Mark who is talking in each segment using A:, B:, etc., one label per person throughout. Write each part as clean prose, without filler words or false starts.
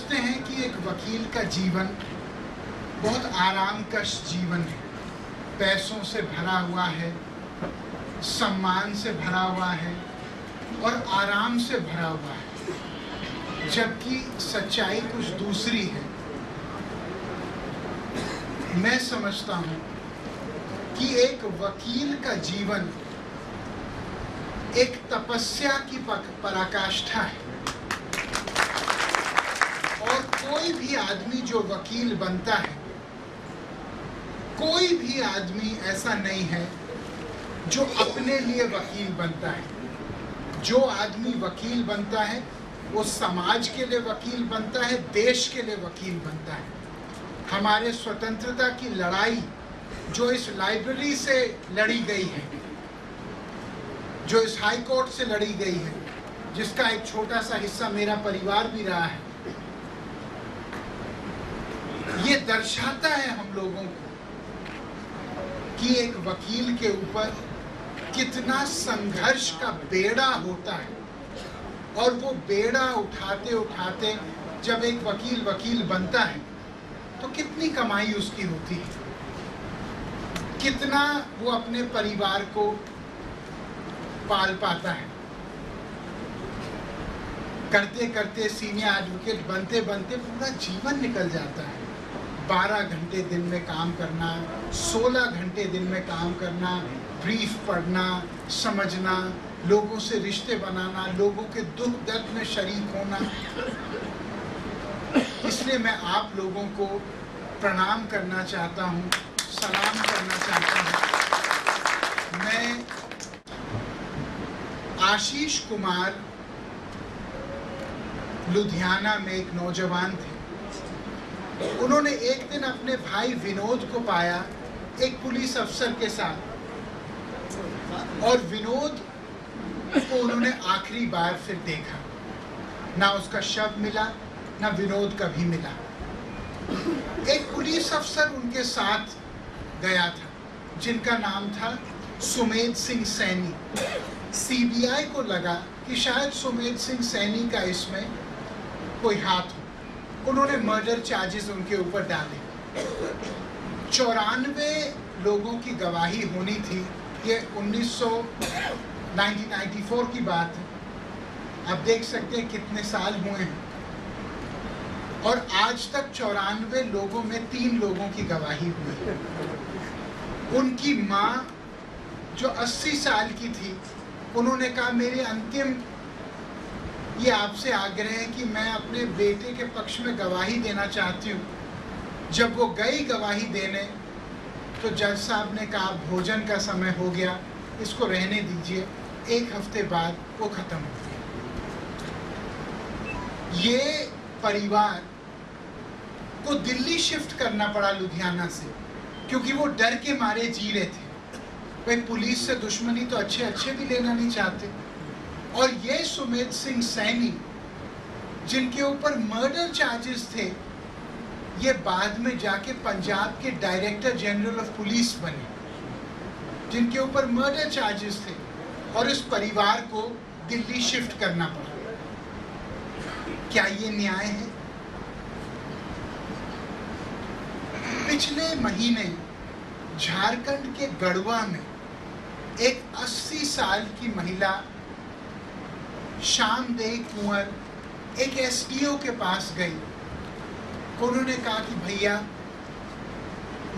A: समझते हैं कि एक वकील का जीवन बहुत आरामकश जीवन है, पैसों से भरा हुआ है, सम्मान से भरा हुआ है और आराम से भरा हुआ है, जबकि सच्चाई कुछ दूसरी है। मैं समझता हूँ कि एक वकील का जीवन एक तपस्या की पराकाष्ठा है और कोई भी आदमी जो वकील बनता है, कोई भी आदमी ऐसा नहीं है जो अपने लिए वकील बनता है। जो आदमी वकील बनता है वो समाज के लिए वकील बनता है, देश के लिए वकील बनता है। हमारे स्वतंत्रता की लड़ाई जो इस लाइब्रेरी से लड़ी गई है, जो इस हाई कोर्ट से लड़ी गई है, जिसका एक छोटा सा हिस्सा मेरा परिवार भी रहा है, ये दर्शाता है हम लोगों को कि एक वकील के ऊपर कितना संघर्ष का बेड़ा होता है और वो बेड़ा उठाते उठाते जब एक वकील बनता है तो कितनी कमाई उसकी होती है, कितना वो अपने परिवार को पाल पाता है। करते करते सीनियर एडवोकेट बनते बनते पूरा जीवन निकल जाता है। 12 घंटे दिन में काम करना, 16 घंटे दिन में काम करना, ब्रीफ पढ़ना, समझना, लोगों से रिश्ते बनाना, लोगों के दुख दर्द में शरीक होना। इसलिए मैं आप लोगों को प्रणाम करना चाहता हूँ, सलाम करना चाहता हूँ। मैं आशीष कुमार लुधियाना में एक नौजवान थे। उन्होंने एक दिन अपने भाई विनोद को पाया एक पुलिस अफसर के साथ, और विनोद को उन्होंने आखिरी बार फिर देखा। ना उसका शव मिला, ना विनोद कभी मिला। एक पुलिस अफसर उनके साथ गया था जिनका नाम था सुमेध सिंह सैनी। सीबीआई को लगा कि शायद सुमेध सिंह सैनी का इसमें कोई हाथ हो। उन्होंने मर्डर चार्जेस उनके ऊपर डाले। 94 लोगों की गवाही होनी थी। ये 1994 की बात है। आप देख सकते हैं कितने साल हुए हैं, और आज तक 94 लोगों में 3 लोगों की गवाही हुई। उनकी माँ जो 80 साल की थी, उन्होंने कहा मेरे अंतिम ये आपसे आग्रह है कि मैं अपने बेटे के पक्ष में गवाही देना चाहती हूँ। जब वो गई गवाही देने तो जज साहब ने कहा भोजन का समय हो गया, इसको रहने दीजिए। 1 हफ्ते बाद वो खत्म हो गया। ये परिवार को दिल्ली शिफ्ट करना पड़ा लुधियाना से, क्योंकि वो डर के मारे जी रहे थे। भाई पुलिस से दुश्मनी तो अच्छे भी लेना नहीं चाहते। और ये सुमेध सिंह सैनी जिनके ऊपर मर्डर चार्जेस थे, ये बाद में जाके पंजाब के डायरेक्टर जनरल ऑफ पुलिस बने, जिनके ऊपर मर्डर चार्जेस थे, और इस परिवार को दिल्ली शिफ्ट करना पड़ा। क्या ये न्याय है? पिछले महीने झारखंड के गढ़वा में एक 80 साल की महिला श्यामदेई कुंवर एक एसडीओ के पास गई। उन्होंने कहा कि भैया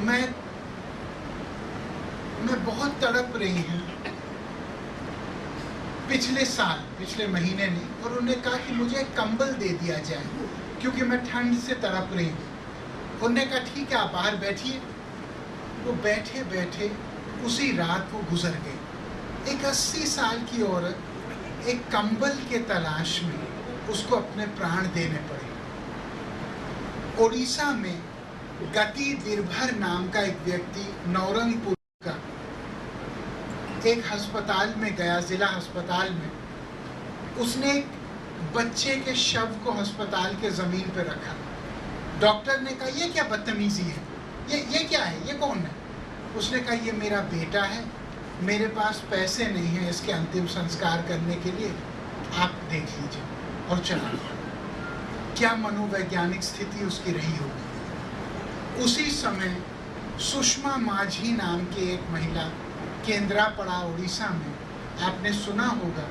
A: मैं बहुत तड़प रही हूँ पिछले महीने नहीं, और उन्होंने कहा कि मुझे कंबल दे दिया जाए क्योंकि मैं ठंड से तड़प रही हूँ। उन्होंने कहा ठीक है आप बाहर बैठिए। वो बैठे बैठे उसी रात वो गुजर गई। एक 80 साल की औरत एक कंबल के तलाश में उसको अपने प्राण देने पड़े। ओडिशा में गति बिरभर नाम का एक व्यक्ति नौरंगपुर का एक अस्पताल में गया, जिला अस्पताल में। उसने एक बच्चे के शव को अस्पताल के जमीन पर रखा। डॉक्टर ने कहा ये क्या बदतमीजी है, ये क्या है, ये कौन है? उसने कहा ये मेरा बेटा है, मेरे पास पैसे नहीं हैं इसके अंतिम संस्कार करने के लिए, आप देख लीजिए, और चला गया। क्या मनोवैज्ञानिक स्थिति उसकी रही होगी। उसी समय सुषमा माझी नाम की एक महिला केंद्रापड़ा उड़ीसा में, आपने सुना होगा,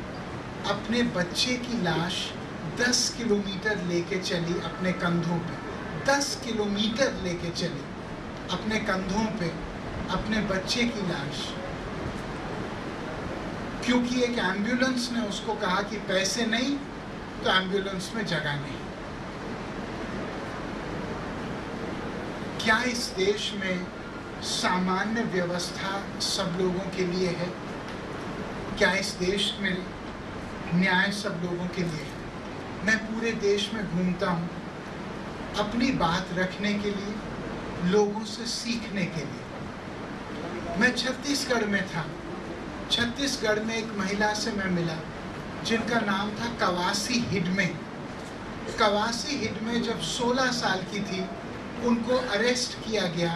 A: अपने बच्चे की लाश 10 किलोमीटर लेके चली अपने कंधों पे, 10 किलोमीटर लेके चली अपने कंधों पे अपने बच्चे की लाश, क्योंकि एक एम्बुलेंस ने उसको कहा कि पैसे नहीं तो एम्बुलेंस में जगह नहीं। क्या इस देश में सामान्य व्यवस्था सब लोगों के लिए है? क्या इस देश में न्याय सब लोगों के लिए है? मैं पूरे देश में घूमता हूँ अपनी बात रखने के लिए, लोगों से सीखने के लिए। मैं छत्तीसगढ़ में था। छत्तीसगढ़ में एक महिला से मैं मिला जिनका नाम था कवासी हिडमे। कवासी हिडमे जब 16 साल की थी, उनको अरेस्ट किया गया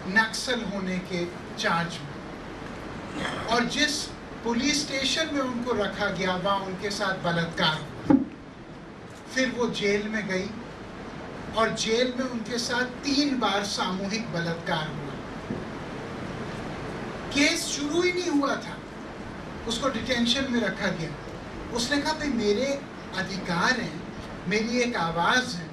A: नक्सल होने के चार्ज में, और जिस पुलिस स्टेशन में उनको रखा गया वहाँ उनके साथ बलात्कार हुआ। फिर वो जेल में गई और जेल में उनके साथ 3 बार सामूहिक बलात्कार हुआ। केस शुरू ही नहीं हुआ था, उसको डिटेंशन में रखा गया। उसने कहा भाई मेरे अधिकार हैं, मेरी एक आवाज है।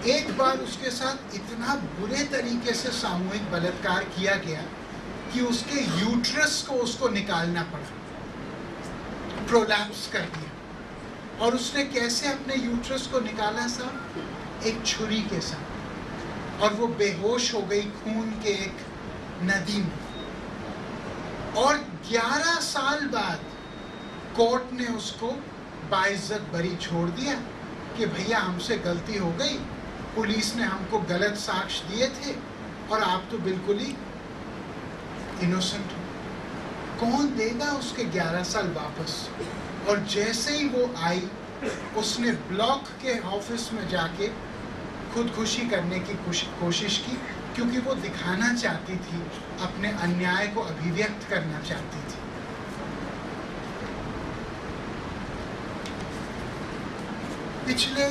A: एक बार उसके साथ इतना बुरे तरीके से सामूहिक बलात्कार किया गया कि उसके यूट्रस को उसको निकालना पड़ा, प्रोलैप्स कर दिया। और उसने कैसे अपने यूट्रस को निकाला साहब? एक छुरी के साथ। और वो बेहोश हो गई खून के एक नदी में। और 11 साल बाद कोर्ट ने उसको बाइज्जत बरी छोड़ दिया कि भैया हमसे गलती हो गई, पुलिस ने हमको गलत साक्ष्य दिए थे और आप तो बिल्कुल ही इनोसेंट हो। कौन देगा उसके 11 साल वापस? और जैसे ही वो आई, उसने ब्लॉक के ऑफिस में जाके खुदकुशी करने की कोशिश की, क्योंकि वो दिखाना चाहती थी, अपने अन्याय को अभिव्यक्त करना चाहती थी। पिछले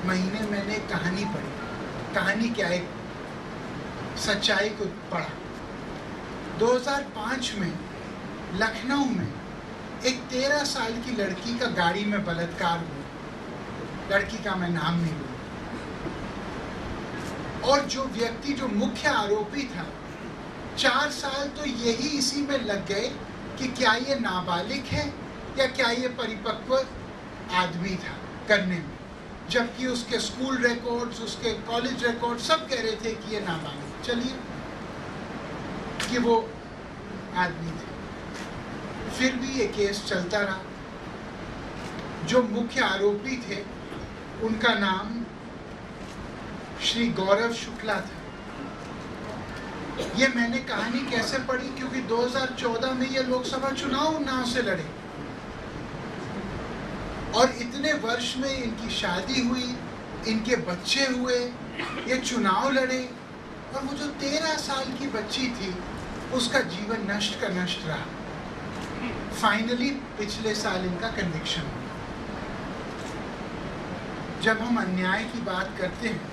A: महीने मैंने एक कहानी पढ़ी। कहानी क्या, एक सच्चाई को पढ़ा। 2005 में लखनऊ में एक 13 साल की लड़की का गाड़ी में बलात्कार हुआ। लड़की का मैं नाम नहीं लूंगा। और जो व्यक्ति, जो मुख्य आरोपी था, 4 साल तो यही इसी में लग गए कि क्या ये नाबालिग है या क्या ये परिपक्व आदमी था करने में, जबकि उसके स्कूल रिकॉर्ड्स, उसके कॉलेज रिकॉर्ड सब कह रहे थे कि ये नाबालिग। चलिए कि वो आदमी थे, फिर भी ये केस चलता रहा। जो मुख्य आरोपी थे उनका नाम श्री गौरव शुक्ला था। ये मैंने कहानी कैसे पढ़ी? क्योंकि 2014 में ये लोकसभा चुनाव उन्नाव से लड़े और इतने वर्ष में इनकी शादी हुई, इनके बच्चे हुए, ये चुनाव लड़े, और वो जो 13 साल की बच्ची थी उसका जीवन नष्ट का नष्ट रहा। फाइनली पिछले साल इनका कन्विक्शन हुआ। जब हम अन्याय की बात करते हैं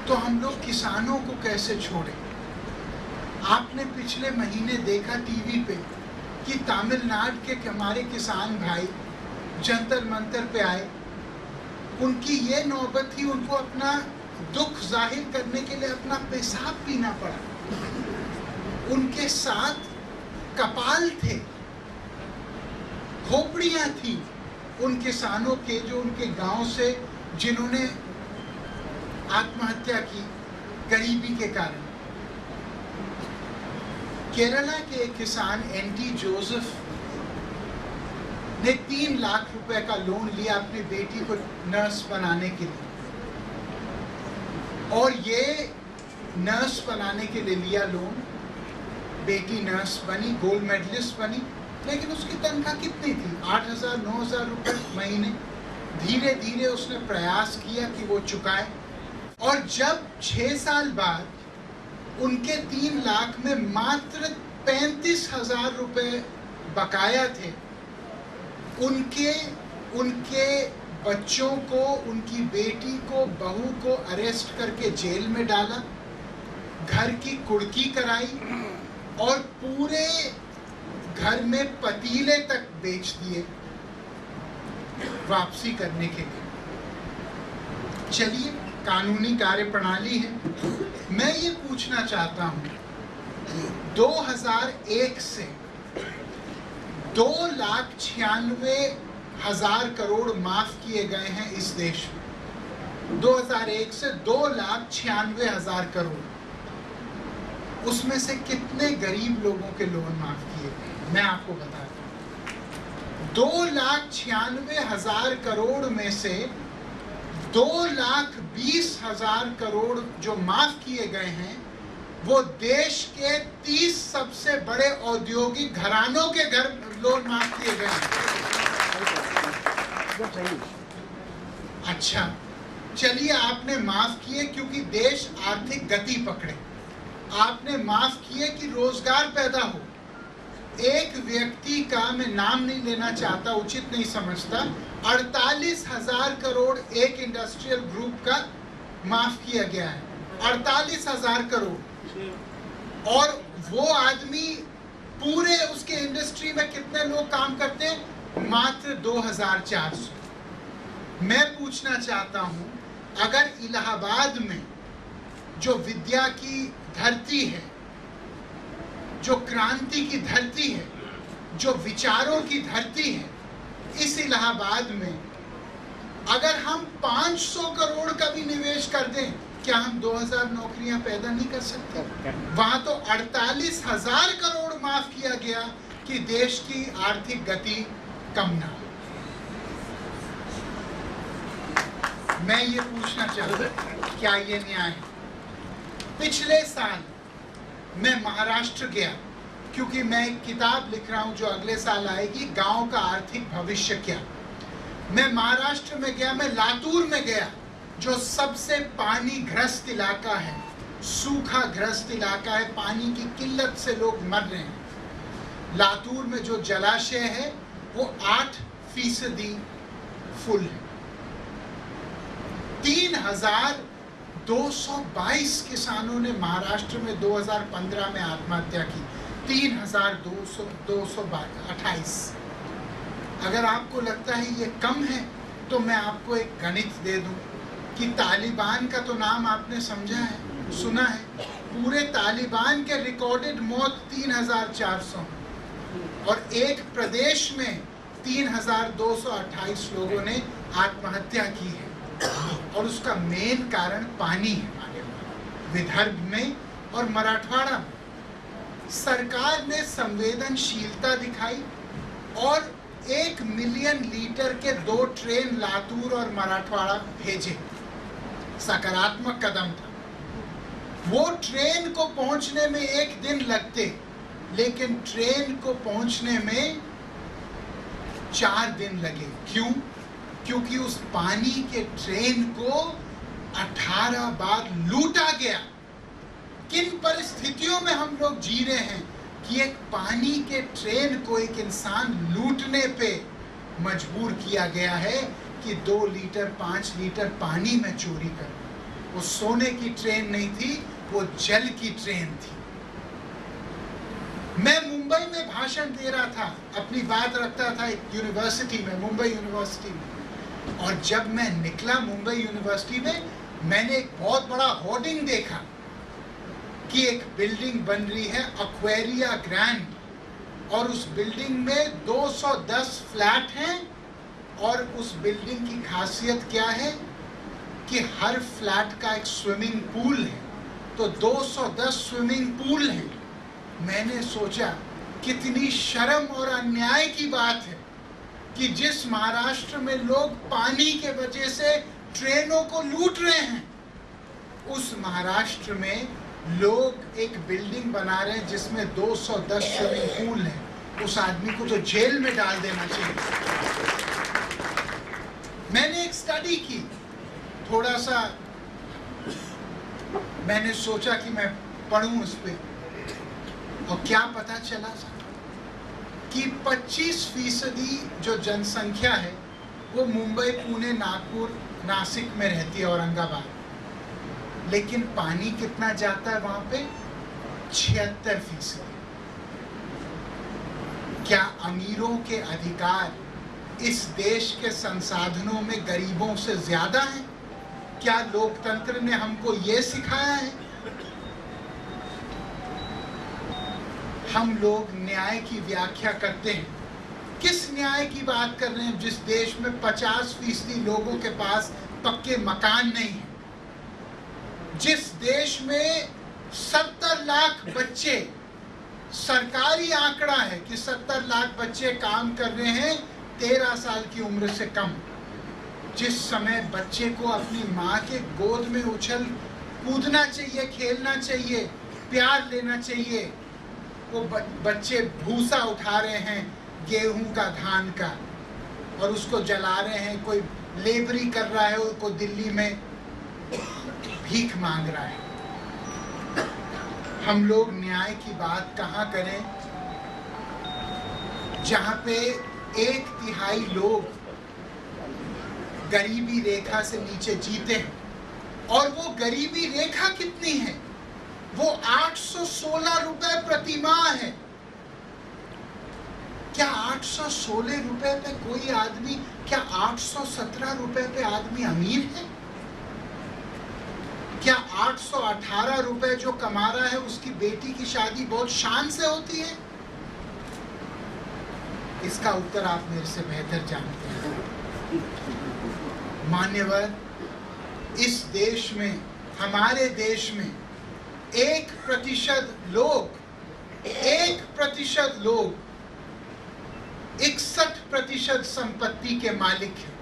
A: तो हम लोग किसानों को कैसे छोड़ें? आपने पिछले महीने देखा टीवी पे कि तमिलनाडु के हमारे किसान भाई जंतर मंतर पे आए। उनकी ये नौबत थी, उनको अपना दुख जाहिर करने के लिए अपना पेशाब पीना पड़ा। उनके साथ कपाल थे, खोपड़ियां थी उन किसानों के, जो उनके गांव से जिन्होंने आत्महत्या की गरीबी के कारण। केरला के एक किसान एनटी जोसेफ ने 3 लाख रुपए का लोन लिया अपनी बेटी को नर्स बनाने के लिए, और ये नर्स बनाने के लिए लिया लोन। बेटी नर्स बनी, गोल्ड मेडलिस्ट बनी, लेकिन उसकी तनख्वाह कितनी थी? 8,000 9,000 रुपए महीने। धीरे धीरे उसने प्रयास किया कि वो चुकाए, और जब 6 साल बाद उनके 3 लाख में मात्र 35,000 रुपए बकाया थे, उनके बच्चों को, उनकी बेटी को, बहू को अरेस्ट करके जेल में डाला, घर की कुर्की कराई और पूरे घर में पतीले तक बेच दिए वापसी करने के लिए। चलिए, कानूनी कार्यप्रणाली है। मैं ये पूछना चाहता हूं, 2001 से 2,96,000 करोड़ माफ किए गए हैं इस देश में। 2001 से 2,96,000 करोड़, उसमें से कितने गरीब लोगों के लोन माफ किए गए मैं आपको बताता हूं। 2,96,000 करोड़ में से 2,20,000 करोड़ जो माफ किए गए हैं वो देश के 30 सबसे बड़े औद्योगिक घरानों के घर लोन माफ किए गए हैं। अच्छा, चलिए, आपने माफ किए क्योंकि देश आर्थिक गति पकड़े, आपने माफ किए कि रोजगार पैदा हो। एक व्यक्ति का, मैं नाम नहीं लेना चाहता, उचित नहीं समझता, 48,000 करोड़ एक इंडस्ट्रियल ग्रुप का माफ किया गया है। 48,000 करोड़। और वो आदमी, पूरे उसके इंडस्ट्री में कितने लोग काम करते हैं? मात्र 2,400। मैं पूछना चाहता हूं, अगर इलाहाबाद में जो विद्या की धरती है, जो क्रांति की धरती है, जो विचारों की धरती है, इस इलाहाबाद में अगर हम 500 करोड़ का भी निवेश कर दें, क्या हम 2,000 नौकरियां पैदा नहीं कर सकते? वहां तो 48,000 करोड़ माफ किया गया कि देश की आर्थिक गति कम ना हो। मैं ये पूछना चाहता हूं, क्या ये न्याय है? पिछले साल मैं महाराष्ट्र गया, क्योंकि मैं एक किताब लिख रहा हूं जो अगले साल आएगी, गांव का आर्थिक भविष्य क्या। मैं महाराष्ट्र में गया, मैं लातूर में गया, जो सबसे पानी ग्रस्त इलाका है, सूखा ग्रस्त इलाका है, पानी की किल्लत से लोग मर रहे हैं। लातूर में जो जलाशय है वो 8% फुल है। 3,222 किसानों ने महाराष्ट्र में 2015 में आत्महत्या की। 3,228। अगर आपको लगता है ये कम है तो मैं आपको एक गणित दे दूं कि तालिबान का तो नाम आपने समझा है, सुना है। पूरे तालिबान के रिकॉर्डेड मौत 3,400 और एक प्रदेश में 3,228 लोगों ने आत्महत्या की है। और उसका मेन कारण पानी है। विदर्भ में और मराठवाड़ा में सरकार ने संवेदनशीलता दिखाई और 1 मिलियन लीटर के 2 ट्रेन लातूर और मराठवाड़ा भेजे। सकारात्मक कदम था। वो ट्रेन को पहुंचने में 1 दिन लगते, लेकिन ट्रेन को पहुंचने में 4 दिन लगे। क्यों? क्योंकि उस पानी के ट्रेन को 18 बार लूटा गया। किन परिस्थितियों में हम लोग जी रहे हैं कि एक पानी के ट्रेन को एक इंसान लूटने पे मजबूर किया गया है कि 2 लीटर 5 लीटर पानी में चोरी कर। वो सोने की ट्रेन नहीं थी, वो जल की ट्रेन थी। मैं मुंबई में भाषण दे रहा था, अपनी बात रखता था एक यूनिवर्सिटी में, मुंबई यूनिवर्सिटी में। और जब मैं निकला मुंबई यूनिवर्सिटी में, मैंने एक बहुत बड़ा होर्डिंग देखा कि एक बिल्डिंग बन रही है, एक्वेरिया ग्रैंड, और उस बिल्डिंग में 210 फ्लैट हैं। और उस बिल्डिंग की खासियत क्या है कि हर फ्लैट का एक स्विमिंग पूल है। तो 210 स्विमिंग पूल हैं। मैंने सोचा कितनी शर्म और अन्याय की बात है कि जिस महाराष्ट्र में लोग पानी के वजह से ट्रेनों को लूट रहे हैं, उस महाराष्ट्र में लोग एक बिल्डिंग बना रहे हैं जिसमें 210 स्विमिंग पूल हैं। उस आदमी को तो जेल में डाल देना चाहिए। मैंने एक स्टडी की, थोड़ा सा मैंने सोचा कि मैं पढ़ूं उस पे, और क्या पता चला कि 25% जो जनसंख्या है वो मुंबई, पुणे, नागपुर, नासिक में रहती है, औरंगाबाद, लेकिन पानी कितना जाता है वहां पे? 76%। क्या अमीरों के अधिकार इस देश के संसाधनों में गरीबों से ज्यादा हैं? क्या लोकतंत्र ने हमको ये सिखाया है? हम लोग न्याय की व्याख्या करते हैं, किस न्याय की बात कर रहे हैं जिस देश में 50% लोगों के पास पक्के मकान नहीं है, जिस देश में 70 लाख बच्चे, सरकारी आंकड़ा है कि 70 लाख बच्चे काम कर रहे हैं 13 साल की उम्र से कम, जिस समय बच्चे को अपनी माँ के गोद में उछल कूदना चाहिए, खेलना चाहिए, प्यार लेना चाहिए, वो बच्चे भूसा उठा रहे हैं गेहूं का, धान का, और उसको जला रहे हैं। कोई लेबरी कर रहा है, उसको दिल्ली में भीख मांग रहा है। हम लोग न्याय की बात कहाँ करें जहां पे 1/3 लोग गरीबी रेखा से नीचे जीते हैं, और वो गरीबी रेखा कितनी है? वो 816 रुपए प्रति माह है। क्या 816 रुपए पे कोई आदमी, क्या 817 रुपए पे आदमी अमीर है? क्या 818 रुपए जो कमा रहा है उसकी बेटी की शादी बहुत शान से होती है? इसका उत्तर आप मेरे से बेहतर जानते हैं। मान्यवर, इस देश में, हमारे देश में 1% लोग 61% संपत्ति के मालिक हैं,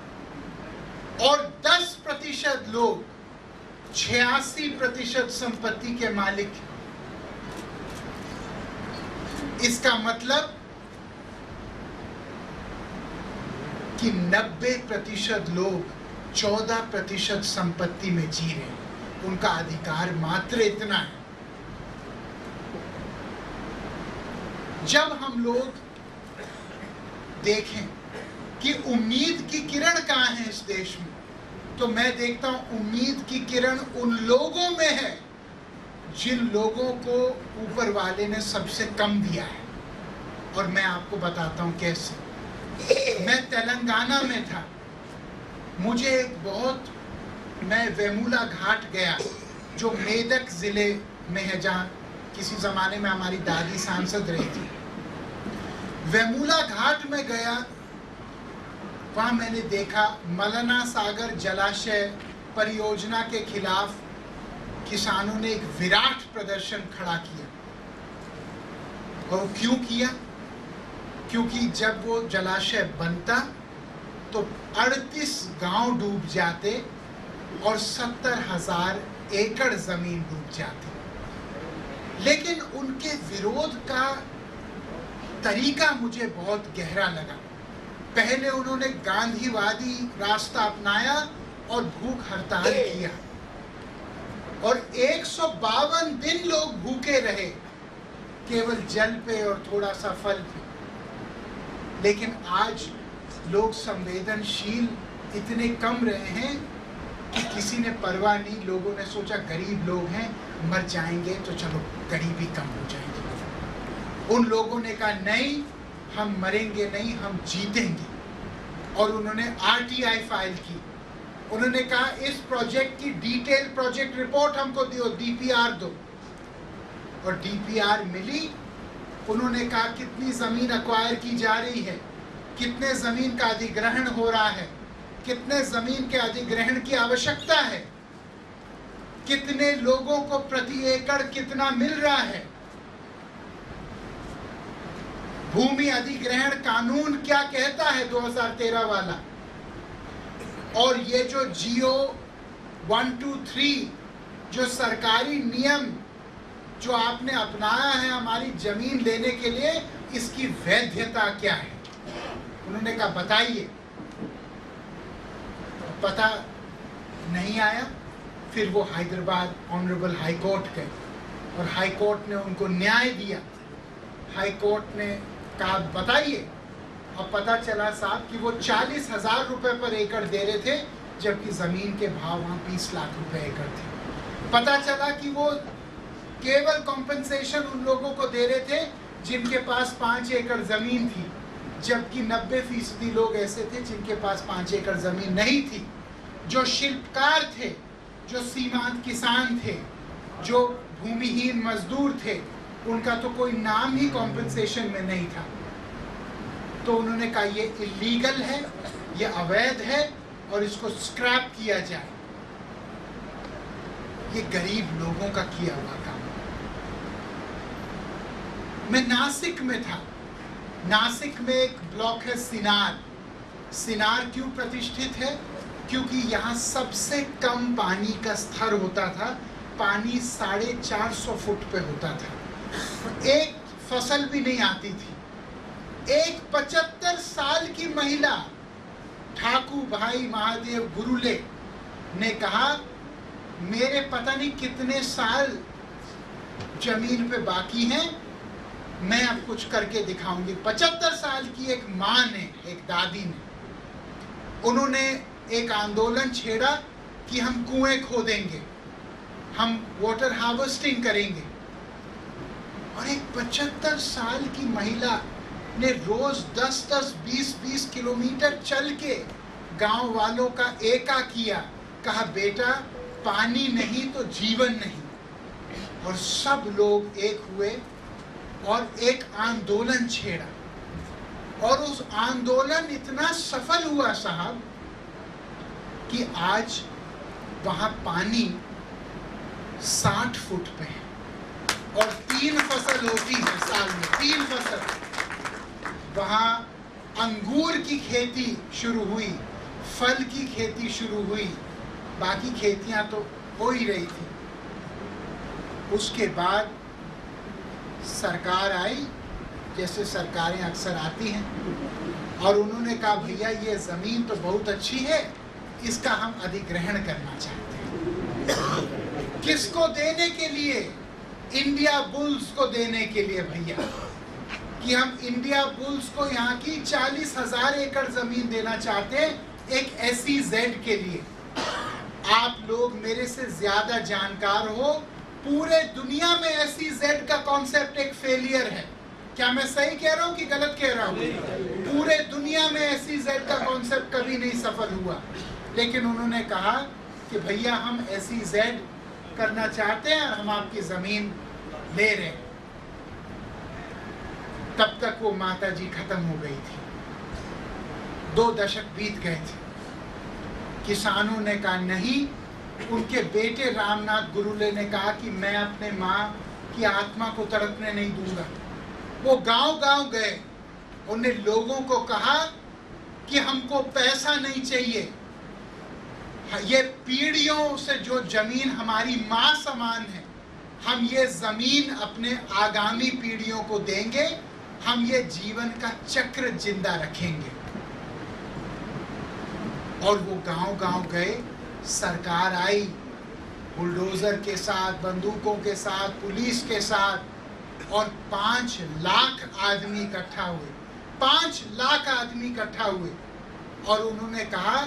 A: और 10% लोग 86% संपत्ति के मालिक हैं। इसका मतलब कि 90% लोग 14% संपत्ति में जी रहे हैं। उनका अधिकार मात्र इतना है। जब हम लोग देखें कि उम्मीद की किरण कहाँ है इस देश में, तो मैं देखता हूं उम्मीद की किरण उन लोगों में है जिन लोगों को ऊपर वाले ने सबसे कम दिया है। और मैं आपको बताता हूं कैसे। मैं तेलंगाना में था, मुझे मैं वेमुला घाट गया जो मेदक जिले में है, जहाँ किसी जमाने में हमारी दादी सांसद रही थी। वेमुला घाट में गया, वहां मैंने देखा मलना सागर जलाशय परियोजना के खिलाफ किसानों ने एक विराट प्रदर्शन खड़ा किया। और क्यों किया? क्योंकि जब वो जलाशय बनता तो 38 गांव डूब जाते और 70,000 एकड़ जमीन डूब जाती। लेकिन उनके विरोध का तरीका मुझे बहुत गहरा लगा। पहले उन्होंने गांधीवादी रास्ता अपनाया और भूख हड़ताल किया, और 152 दिन लोग भूखे रहे, केवल जल पे और थोड़ा सा फल पे। लेकिन आज लोग संवेदनशील इतने कम रहे हैं कि किसी ने परवाह नहीं। लोगों ने सोचा गरीब लोग हैं, मर जाएंगे तो चलो गरीबी कम हो जाएगी। उन लोगों ने कहा नहीं, हम मरेंगे नहीं, हम जीतेंगे। और उन्होंने आरटीआई फाइल की। उन्होंने कहा इस प्रोजेक्ट की डिटेल प्रोजेक्ट रिपोर्ट हमको दो, डीपीआर दो। और डीपीआर मिली। उन्होंने कहा कितनी जमीन एक्वायर की जा रही है, कितने जमीन का अधिग्रहण हो रहा है, कितने जमीन के अधिग्रहण की आवश्यकता है, कितने लोगों को प्रति एकड़ कितना मिल रहा है। भूमि अधिग्रहण कानून क्या कहता है 2013 वाला। और ये जो जियो 123 जो सरकारी नियम जो आपने अपनाया है हमारी जमीन लेने के लिए, इसकी वैधता क्या है? उन्होंने कहा बताइए। पता नहीं आया। फिर वो हैदराबाद ऑनरेबल हाई कोर्ट गए और हाई कोर्ट ने उनको न्याय दिया। हाई कोर्ट ने कहा बताइए, और पता चला साहब कि वो 40,000 रुपए पर एकड़ दे रहे थे, जबकि जमीन के भाव वहां 20 लाख रुपए एकड़ थे। पता चला कि वो केवल कॉम्पेंसेशन उन लोगों को दे रहे थे जिनके पास 5 एकड़ जमीन थी, जबकि 90% लोग ऐसे थे जिनके पास 5 एकड़ जमीन नहीं थी। जो शिल्पकार थे, जो सीमांत किसान थे, जो भूमिहीन मजदूर थे, उनका तो कोई नाम ही कॉम्पेंसेशन में नहीं था। तो उन्होंने कहा ये इलीगल है, ये अवैध है और इसको स्क्रैप किया जाए। ये गरीब लोगों का किया हुआ काम। मैं नासिक में था। नासिक में एक ब्लॉक है सिनार। सिनार क्यों प्रतिष्ठित है? क्योंकि यहाँ सबसे कम पानी का स्तर होता था। पानी 450 फुट पे होता था। एक फसल भी नहीं आती थी। एक 75 साल की महिला ठाकुर भाई महादेव गुरुले ने कहा, मेरे पता नहीं कितने साल जमीन पे बाकी हैं, मैं अब कुछ करके दिखाऊंगी। 75 साल की एक माँ ने, एक दादी ने, उन्होंने एक आंदोलन छेड़ा कि हम कुएं खोदेंगे, हम वाटर हार्वेस्टिंग करेंगे। और एक 75 साल की महिला ने रोज 10-10, 20-20 किलोमीटर चल के गांव वालों का एका किया। कहा बेटा, पानी नहीं तो जीवन नहीं। और सब लोग एक हुए और एक आंदोलन छेड़ा। और उस आंदोलन इतना सफल हुआ साहब कि आज वहां पानी 60 फुट पे है और 3 फसल होती है साल में, 3 फसल। वहां अंगूर की खेती शुरू हुई, फल की खेती शुरू हुई, बाकी खेतियां तो हो ही रही थी। उसके बाद सरकार आई, जैसे सरकारें अक्सर आती हैं, और उन्होंने कहा भैया ये जमीन तो बहुत अच्छी है, इसका हम अधिग्रहण करना चाहते हैं। किसको देने के लिए? इंडिया बुल्स को देने के लिए भैया, कि हम इंडिया बुल्स को यहाँ की 40,000 एकड़ जमीन देना चाहते हैं एक SEZ के लिए। आप लोग मेरे से ज्यादा जानकार हो, पूरे दुनिया में SEZ का कॉन्सेप्ट एक फेलियर है। क्या मैं सही कह रहा हूँ कि गलत कह रहा हूँ? पूरे दुनिया में SEZ का कॉन्सेप्ट कभी नहीं सफल हुआ। लेकिन उन्होंने कहा कि भैया हम SEZ करना चाहते हैं, हम आपकी जमीन ले रहे हैं। तब तक वो माता जी खत्म हो गई थी। 2 दशक बीत गए थे। किसानों ने कहा नहीं। उनके बेटे रामनाथ गुरुले ने कहा कि मैं अपने माँ की आत्मा को तड़पने नहीं दूंगा। वो गांव-गांव गए, उन्होंने लोगों को कहा कि हमको पैसा नहीं चाहिए, ये पीढ़ियों से जो जमीन हमारी माँ समान है, हम ये जमीन अपने आगामी पीढ़ियों को देंगे, हम ये जीवन का चक्र जिंदा रखेंगे। और वो गांव-गांव गए, सरकार आई बुलडोजर के साथ, बंदूकों के साथ, पुलिस के साथ, और 5 लाख आदमी इकट्ठा हुए। 5 लाख आदमी इकट्ठा हुए और उन्होंने कहा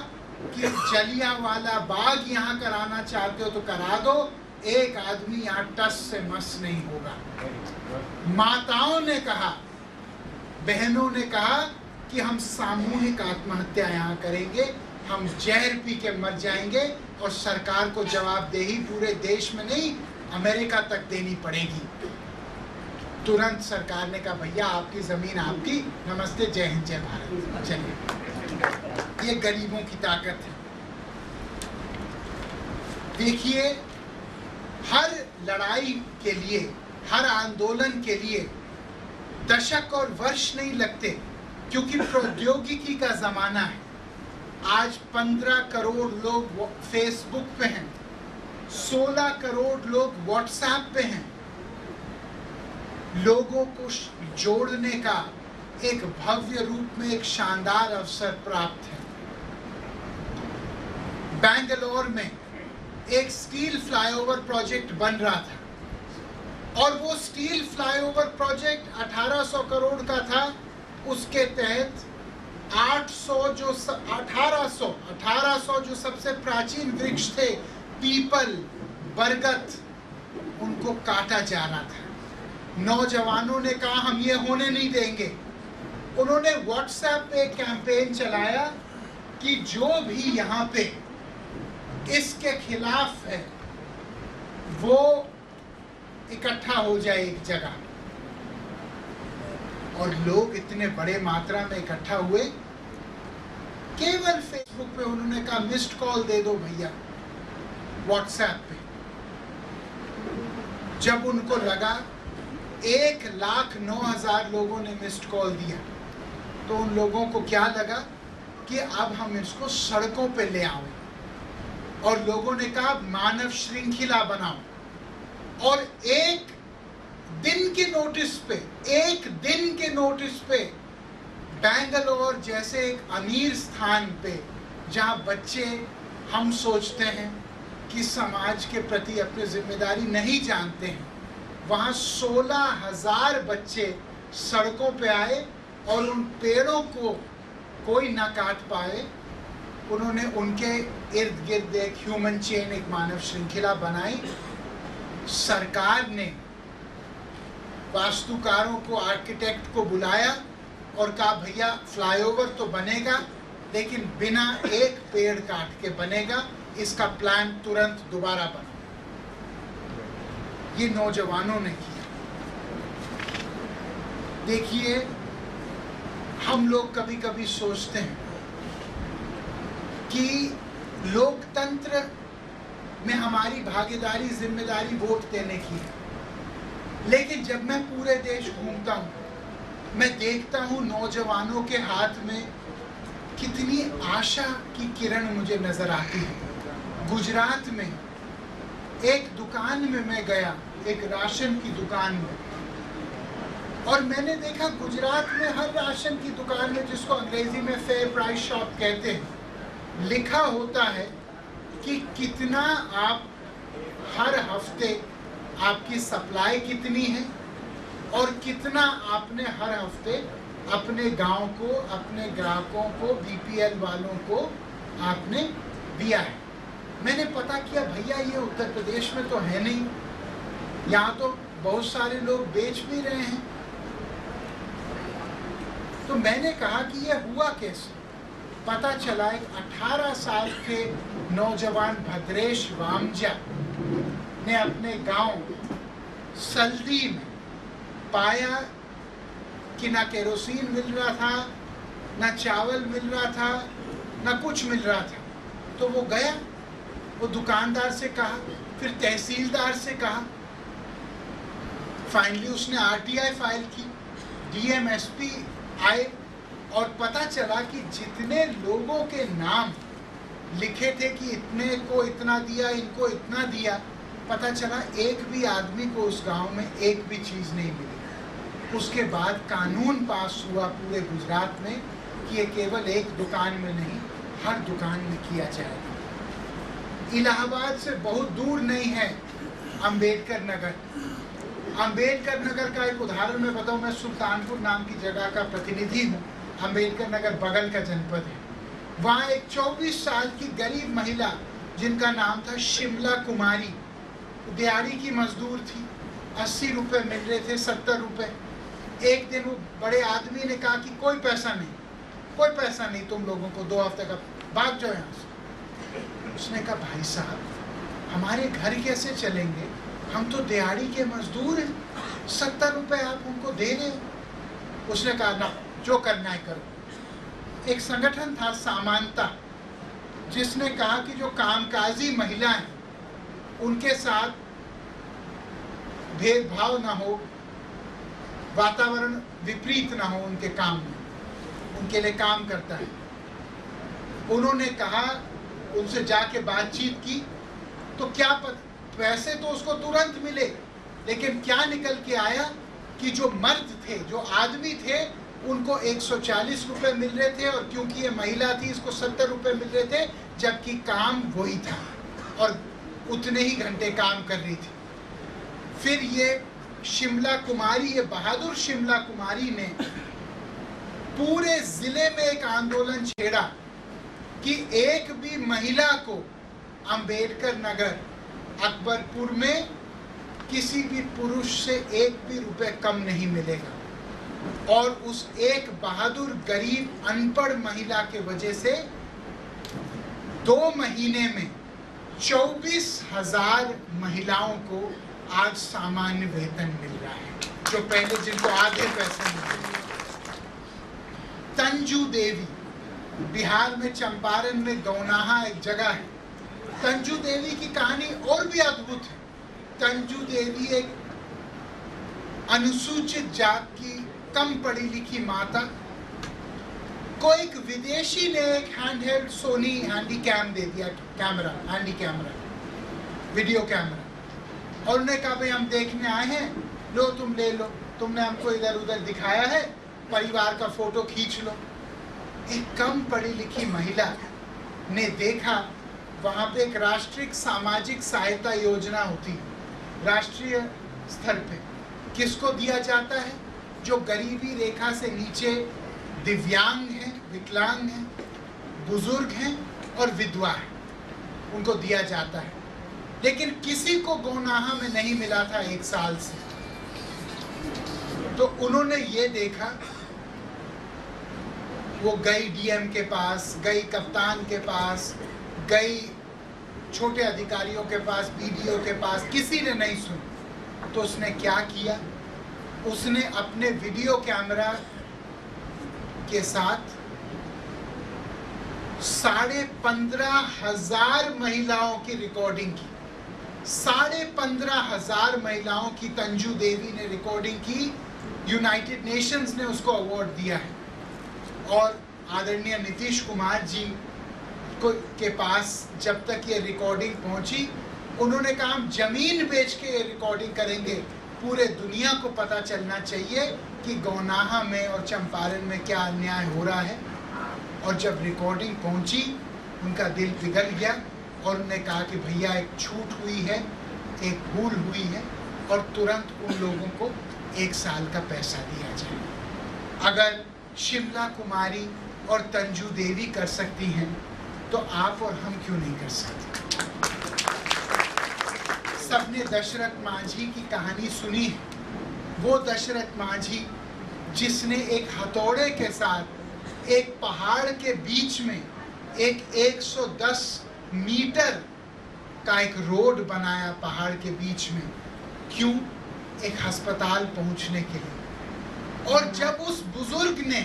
A: कि जलियांवाला बाग यहाँ कराना चाहते हो तो करा दो, एक आदमी यहाँ टस से मस नहीं होगा। माताओं ने कहा, बहनों ने कहा कि हम सामूहिक आत्महत्या यहाँ करेंगे, हम जहर पी के मर जाएंगे और सरकार को जवाबदेही पूरे देश में नहीं, अमेरिका तक देनी पड़ेगी। तुरंत सरकार ने कहा भैया आपकी जमीन आपकी, नमस्ते, जय हिंद, जय भारत, चलिए। ये गरीबों की ताकत है। देखिए, हर लड़ाई के लिए, हर आंदोलन के लिए दशक और वर्ष नहीं लगते, क्योंकि प्रौद्योगिकी का जमाना है। आज 15 करोड़ लोग फेसबुक पे हैं, 16 करोड़ लोग व्हाट्सएप पे हैं। लोगों को जोड़ने का एक भव्य रूप में एक शानदार अवसर प्राप्त है। बैंगलोर में एक स्टील फ्लाईओवर प्रोजेक्ट बन रहा था। और वो स्टील फ्लाईओवर प्रोजेक्ट 1800 करोड़ का था। उसके तहत 1800 जो सबसे प्राचीन वृक्ष थे, पीपल, बरगद, उनको काटा जा रहा था। नौजवानों ने कहा हम ये होने नहीं देंगे। उन्होंने व्हाट्सएप पे कैंपेन चलाया कि जो भी यहाँ पे इसके खिलाफ है वो इकट्ठा हो जाए एक जगह। और लोग इतने बड़े मात्रा में इकट्ठा हुए। केवल फेसबुक पे उन्होंने कहा मिस्ड कॉल दे दो भैया, व्हाट्सएप पे। जब उनको लगा 1,09,000 लोगों ने मिस्ड कॉल दिया, तो उन लोगों को क्या लगा कि अब हम इसको सड़कों पे ले आओ। और लोगों ने कहा मानव श्रृंखला बनाओ। और एक दिन के नोटिस पे बैंगलोर जैसे एक अमीर स्थान पे, जहां बच्चे हम सोचते हैं कि समाज के प्रति अपनी जिम्मेदारी नहीं जानते हैं, वहां 16,000 बच्चे सड़कों पे आए और उन पेड़ों को कोई ना काट पाए। उन्होंने उनके इर्द गिर्द एक ह्यूमन चेन, एक मानव श्रृंखला बनाई। सरकार ने वास्तुकारों को, आर्किटेक्ट को बुलाया और कहा भैया फ्लाईओवर तो बनेगा लेकिन बिना एक पेड़ काट के बनेगा, इसका प्लान तुरंत दोबारा बनाओ। ये नौजवानों ने किया। देखिए, हम लोग कभी कभी सोचते हैं कि लोकतंत्र में हमारी भागीदारी, जिम्मेदारी वोट देने की है। लेकिन जब मैं पूरे देश घूमता हूँ, मैं देखता हूँ नौजवानों के हाथ में कितनी आशा की किरण मुझे नजर आती है। गुजरात में एक दुकान में मैं गया, एक राशन की दुकान में, और मैंने देखा गुजरात में हर राशन की दुकान में, जिसको अंग्रेजी में फेयर प्राइस शॉप कहते हैं, लिखा होता है कि कितना आप हर हफ्ते, आपकी सप्लाई कितनी है और कितना आपने हर हफ्ते अपने गांव को, अपने ग्राहकों को, बीपीएल वालों को आपने दिया है। मैंने पता किया भैया ये उत्तर प्रदेश में तो है नहीं, यहाँ तो बहुत सारे लोग बेच भी रहे हैं। तो मैंने कहा कि ये हुआ कैसे। पता चला एक 18 साल के नौजवान भद्रेश वामजा ने अपने गांव सल्दी में पाया कि ना केरोसिन मिल रहा था, ना चावल मिल रहा था, ना कुछ मिल रहा था। तो वो गया, वो दुकानदार से कहा, फिर तहसीलदार से कहा। फाइनली उसने आरटीआई फाइल की, डीएमएसपी आए और पता चला कि जितने लोगों के नाम लिखे थे कि इतने को इतना दिया, इनको इतना दिया, पता चला एक भी आदमी को उस गांव में एक भी चीज़ नहीं मिली। उसके बाद कानून पास हुआ पूरे गुजरात में कि ये केवल एक दुकान में नहीं, हर दुकान में किया जाएगा। इलाहाबाद से बहुत दूर नहीं है अंबेडकर नगर। अंबेडकर नगर का एक उदाहरण मैं बताऊं, मैं सुल्तानपुर नाम की जगह का प्रतिनिधि हूँ। अंबेडकर नगर बगल का जनपद है। वहाँ एक 24 साल की गरीब महिला जिनका नाम था शिमला कुमारी, दिहाड़ी की मजदूर थी। 80 रुपये मिल रहे थे, 70 रुपये। एक दिन वो बड़े आदमी ने कहा कि कोई पैसा नहीं तुम लोगों को, 2 हफ्ते का, भाग जाओ यहाँ से। उसने कहा भाई साहब हमारे घर कैसे चलेंगे, हम तो दिहाड़ी के मजदूर हैं, 70 रुपये आप उनको दे रहे हो। उसने कहा ना, जो करना है करो। एक संगठन था समानता, जिसने कहा कि जो कामकाजी महिलाएं, उनके साथ भेदभाव ना हो, वातावरण विपरीत ना हो उनके काम में, उनके लिए काम करता है। उन्होंने कहा, उनसे जाके बातचीत की, तो क्या पैसे तो उसको तुरंत मिले, लेकिन क्या निकल के आया कि जो मर्द थे, जो आदमी थे, उनको 140 रुपये मिल रहे थे, और क्योंकि ये महिला थी इसको 70 रुपये मिल रहे थे, जबकि काम वही था और उतने ही घंटे काम कर रही थी। फिर ये शिमला कुमारी, ये बहादुर शिमला कुमारी ने पूरे जिले में एक आंदोलन छेड़ा कि एक भी महिला को अंबेडकर नगर अकबरपुर में किसी भी पुरुष से एक भी रुपए कम नहीं मिलेगा। और उस एक बहादुर गरीब अनपढ़ महिला के वजह से 2 महीने में 24,000 महिलाओं को आज सामान्य वेतन मिल रहा है, जो पहले जिनको आधे पैसे मिलते थे। तंजू देवी, बिहार में चंपारण में गौनाहा एक जगह है। तंजू देवी की कहानी और भी अद्भुत है। तंजू देवी एक अनुसूचित जाति की कम पढ़ी लिखी माता को एक विदेशी ने एक हैंडहेल्ड सोनी हैंडी कैम दे दिया, camera, handy camera, video camera, और उन्होंने कहा भाई हम देखने आए हैं, लो तुम ले लो, तुमने हमको इधर उधर दिखाया है, परिवार का फोटो खींच लो। एक कम पढ़ी लिखी महिला ने देखा वहाँ पे एक राष्ट्रीय सामाजिक सहायता योजना होती है राष्ट्रीय स्तर पे, किसको दिया जाता है? जो गरीबी रेखा से नीचे दिव्यांग हैं, विकलांग हैं, बुजुर्ग हैं और विधवा हैं, उनको दिया जाता है। लेकिन किसी को गौनाहा में नहीं मिला था 1 साल से। तो उन्होंने ये देखा, वो गई डीएम के पास, गई कप्तान के पास, गई छोटे अधिकारियों के पास, बीडीओ के पास, किसी ने नहीं सुनी। तो उसने क्या किया? उसने अपने वीडियो कैमरा के साथ 15,500 महिलाओं की रिकॉर्डिंग की। 15,500 महिलाओं की तंजू देवी ने रिकॉर्डिंग की। यूनाइटेड नेशंस ने उसको अवार्ड दिया है। और आदरणीय नीतीश कुमार जी के पास जब तक ये रिकॉर्डिंग पहुंची, उन्होंने कहा हम जमीन बेच के ये रिकॉर्डिंग करेंगे, पूरे दुनिया को पता चलना चाहिए कि गौनाहा में और चंपारण में क्या अन्याय हो रहा है। और जब रिकॉर्डिंग पहुंची, उनका दिल पिघल गया और उन्होंने कहा कि भैया एक छूट हुई है, एक भूल हुई है, और तुरंत उन लोगों को 1 साल का पैसा दिया जाए। अगर शिमला कुमारी और तंजू देवी कर सकती हैं, तो आप और हम क्यों नहीं कर सकते? सबने दशरथ मांझी की कहानी सुनी है। वो दशरथ मांझी जिसने एक हथौड़े के साथ एक पहाड़ के बीच में एक 110 मीटर का एक रोड बनाया पहाड़ के बीच में। क्यों? एक अस्पताल पहुंचने के लिए। और जब उस बुजुर्ग ने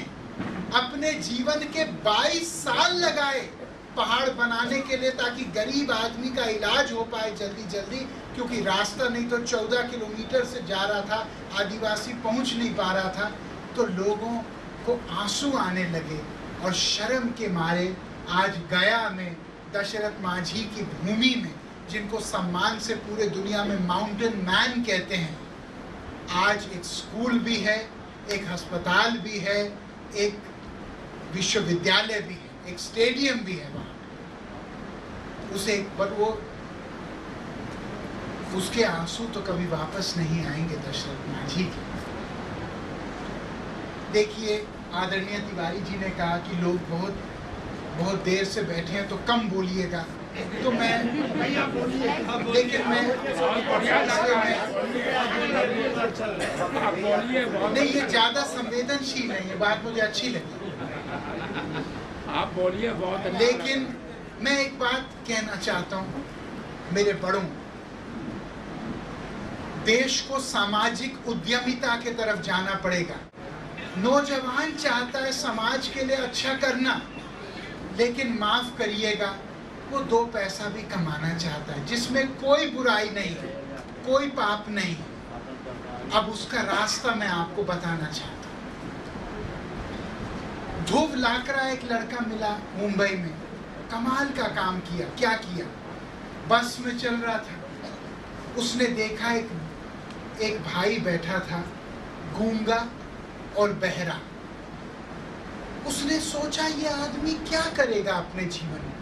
A: अपने जीवन के 22 साल लगाए पहाड़ बनाने के लिए, ताकि गरीब आदमी का इलाज हो पाए जल्दी जल्दी, क्योंकि रास्ता नहीं तो 14 किलोमीटर से जा रहा था, आदिवासी पहुंच नहीं पा रहा था, तो लोगों को आंसू आने लगे। और शर्म के मारे आज गया में दशरथ मांझी की भूमि में, जिनको सम्मान से पूरे दुनिया में माउंटेन मैन कहते हैं, आज एक स्कूल भी है, एक अस्पताल भी है, एक विश्वविद्यालय भी है, एक स्टेडियम भी है वहाँ। उसे पर वो उसके आंसू तो कभी वापस नहीं आएंगे दशरथ मांझी के। देखिए, आदरणीय तिवारी जी ने कहा कि लोग बहुत देर से बैठे हैं तो कम बोलिएगा, तो मैं लेकिन मैं नहीं, ये ज्यादा संवेदनशील है, ये बात मुझे अच्छी लगी।
B: आप बोलिए बहुत।
A: लेकिन मैं एक बात कहना चाहता हूँ मेरे बड़ों, देश को सामाजिक उद्यमिता के तरफ जाना पड़ेगा। नौजवान चाहता है समाज के लिए अच्छा करना, लेकिन माफ करिएगा, वो 2 पैसा भी कमाना चाहता है, जिसमें कोई बुराई नहीं है, कोई पाप नहीं। अब उसका रास्ता मैं आपको बताना चाहता हूँ। ध्रुव लाकरा एक लड़का मिला मुंबई में, कमाल का काम किया। क्या किया? बस में चल रहा था, उसने देखा एक भाई बैठा था, गूंगा और बहरा। उसने सोचा ये आदमी क्या करेगा अपने जीवन में?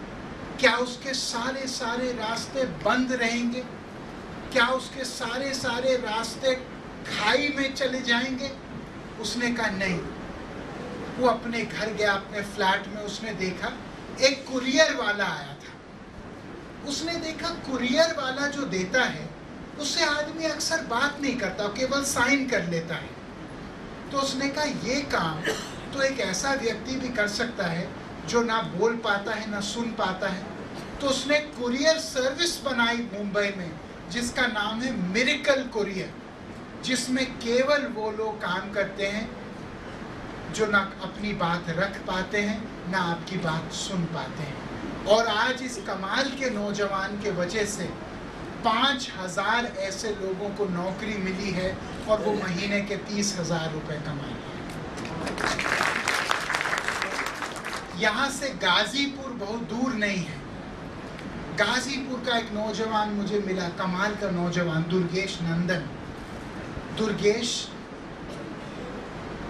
A: क्या उसके सारे रास्ते बंद रहेंगे? क्या उसके सारे रास्ते खाई में चले जाएंगे? उसने कहा नहीं। वो अपने घर गया, अपने फ्लैट में। उसने देखा एक कुरियर वाला आया था। उसने देखा कुरियर वाला जो देता है उससे आदमी अक्सर बात नहीं करता, केवल साइन कर लेता है। तो उसने कहा ये काम तो एक ऐसा व्यक्ति भी कर सकता है जो ना बोल पाता है ना सुन पाता है। तो उसने कुरियर सर्विस बनाई मुंबई में, जिसका नाम है मिरेकल कुरियर, जिसमें केवल वो लोग काम करते हैं जो ना अपनी बात रख पाते हैं ना आपकी बात सुन पाते हैं। और आज इस कमाल के नौजवान के वजह से 5,000 ऐसे लोगों को नौकरी मिली है और वो महीने के 30,000 रुपए कमा रहे हैं। यहाँ से गाजीपुर बहुत दूर नहीं है। गाजीपुर का एक नौजवान मुझे मिला, कमाल का नौजवान, दुर्गेश नंदन। दुर्गेश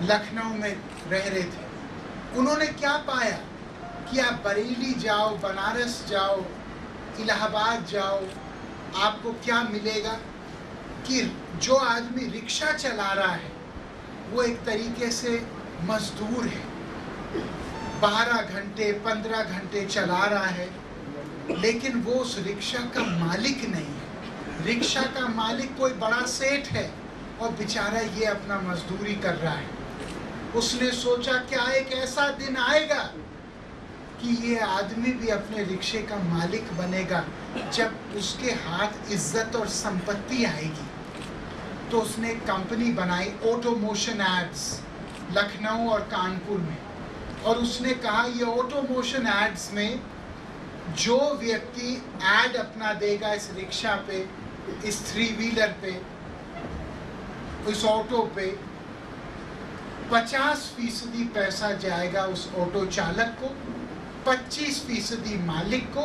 A: लखनऊ में रह रहे थे। उन्होंने क्या पाया कि आप बरेली जाओ, बनारस जाओ, इलाहाबाद जाओ, आपको क्या मिलेगा कि जो आदमी रिक्शा चला रहा है वो एक तरीके से मजदूर है। 12 घंटे 15 घंटे चला रहा है, लेकिन वो उस रिक्शा का मालिक नहीं है। रिक्शा का मालिक कोई बड़ा सेठ है और बेचारा ये अपना मजदूरी कर रहा है। उसने सोचा क्या एक ऐसा दिन आएगा कि ये आदमी भी अपने रिक्शे का मालिक बनेगा, जब उसके हाथ इज्जत और संपत्ति आएगी। तो उसने एक कंपनी बनाई ऑटोमोशन एड्स लखनऊ और कानपुर में। और उसने कहा ये ऑटोमोशन एड्स में जो व्यक्ति एड अपना देगा इस रिक्शा पे, इस 3 व्हीलर पे, इस ऑटो पे, 50% पैसा जाएगा उस ऑटो चालक को, 25% मालिक को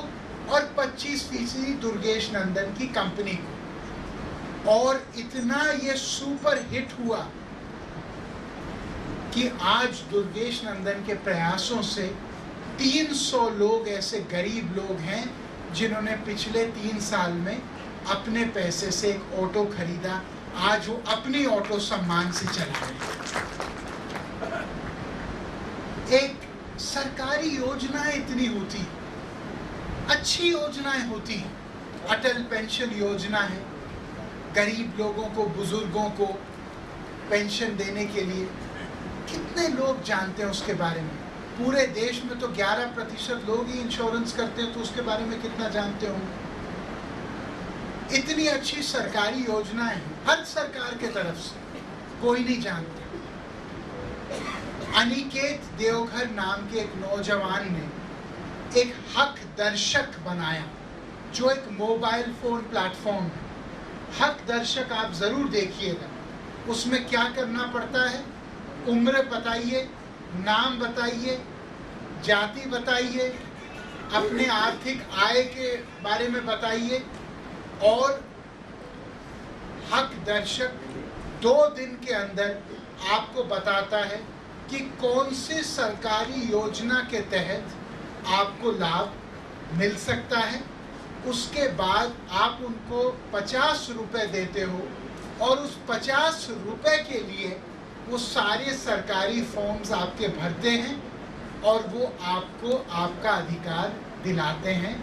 A: और 25% दुर्गेश नंदन की कंपनी को। और इतना ये सुपर हिट हुआ कि आज दुर्गेश नंदन के प्रयासों से 300 लोग ऐसे गरीब लोग हैं जिन्होंने पिछले 3 साल में अपने पैसे से एक ऑटो खरीदा। आज वो अपनी ऑटो सम्मान से चला रहे हैं। एक सरकारी योजनाएं इतनी होती, अच्छी योजनाएं होती। अटल पेंशन योजना है, गरीब लोगों को, बुजुर्गों को पेंशन देने के लिए। कितने लोग जानते हैं उसके बारे में? पूरे देश में तो 11% लोग ही इंश्योरेंस करते हैं, तो उसके बारे में कितना जानते होंगे? इतनी अच्छी सरकारी योजनाएं हैं हर सरकार के तरफ से, कोई नहीं जानता। अनिकेत देवघर नाम के एक नौजवान ने एक हक दर्शक बनाया, जो एक मोबाइल फोन प्लेटफॉर्म है। हक दर्शक आप जरूर देखिएगा। उसमें क्या करना पड़ता है? उम्र बताइए, नाम बताइए, जाति बताइए, अपने आर्थिक आय के बारे में बताइए, और हक दर्शक 2 दिन के अंदर आपको बताता है कि कौन से सरकारी योजना के तहत आपको लाभ मिल सकता है। उसके बाद आप उनको 50 रुपए देते हो और उस 50 रुपए के लिए वो सारे सरकारी फॉर्म्स आपके भरते हैं और वो आपको आपका अधिकार दिलाते हैं।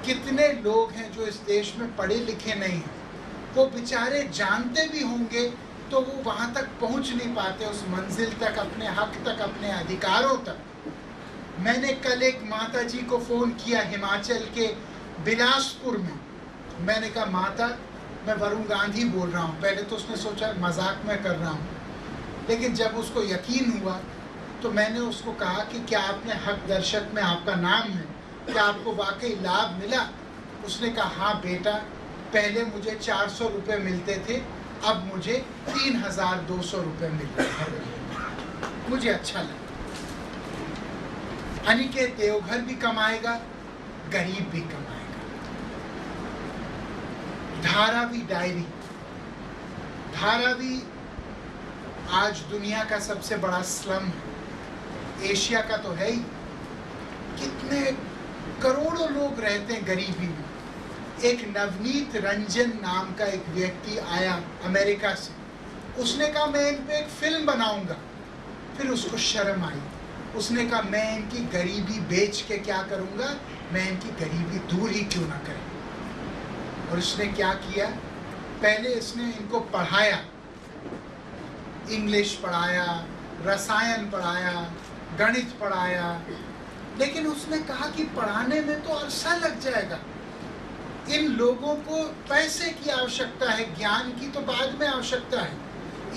A: कितने लोग हैं जो इस देश में पढ़े लिखे नहीं हैं, वो बेचारे जानते भी होंगे तो वो वहाँ तक पहुँच नहीं पाते, उस मंजिल तक, अपने हक तक, अपने अधिकारों तक। मैंने कल एक माता जी को फ़ोन किया हिमाचल के बिलासपुर में। मैंने कहा माता, मैं वरुण गांधी बोल रहा हूँ। पहले तो उसने सोचा मजाक में कर रहा हूँ, लेकिन जब उसको यकीन हुआ तो मैंने उसको कहा कि क्या आपने हक दर्शक में आपका नाम है, क्या आपको वाकई लाभ मिला? उसने कहा हाँ बेटा, पहले मुझे 400 रुपये मिलते थे, अब मुझे 3,200 रुपये मिलते हैं। मुझे अच्छा लगा। अनिकेत देवघर भी कमाएगा, गरीब भी कमाएगा। धारावी डायरी, धारावी आज दुनिया का सबसे बड़ा स्लम है, एशिया का तो है ही। कितने करोड़ों लोग रहते हैं गरीबी में। एक नवनीत रंजन नाम का एक व्यक्ति आया अमेरिका से। उसने कहा मैं इन पे एक फिल्म बनाऊंगा। फिर उसको शर्म आई। उसने कहा मैं इनकी गरीबी बेच के क्या करूंगा, मैं इनकी गरीबी दूर ही क्यों ना करें। और उसने क्या किया, पहले इसने इनको पढ़ाया, इंग्लिश पढ़ाया, रसायन पढ़ाया, गणित पढ़ाया, लेकिन उसने कहा कि पढ़ाने में तो अरसा लग जाएगा, इन लोगों को पैसे की आवश्यकता है, ज्ञान की तो बाद में आवश्यकता है,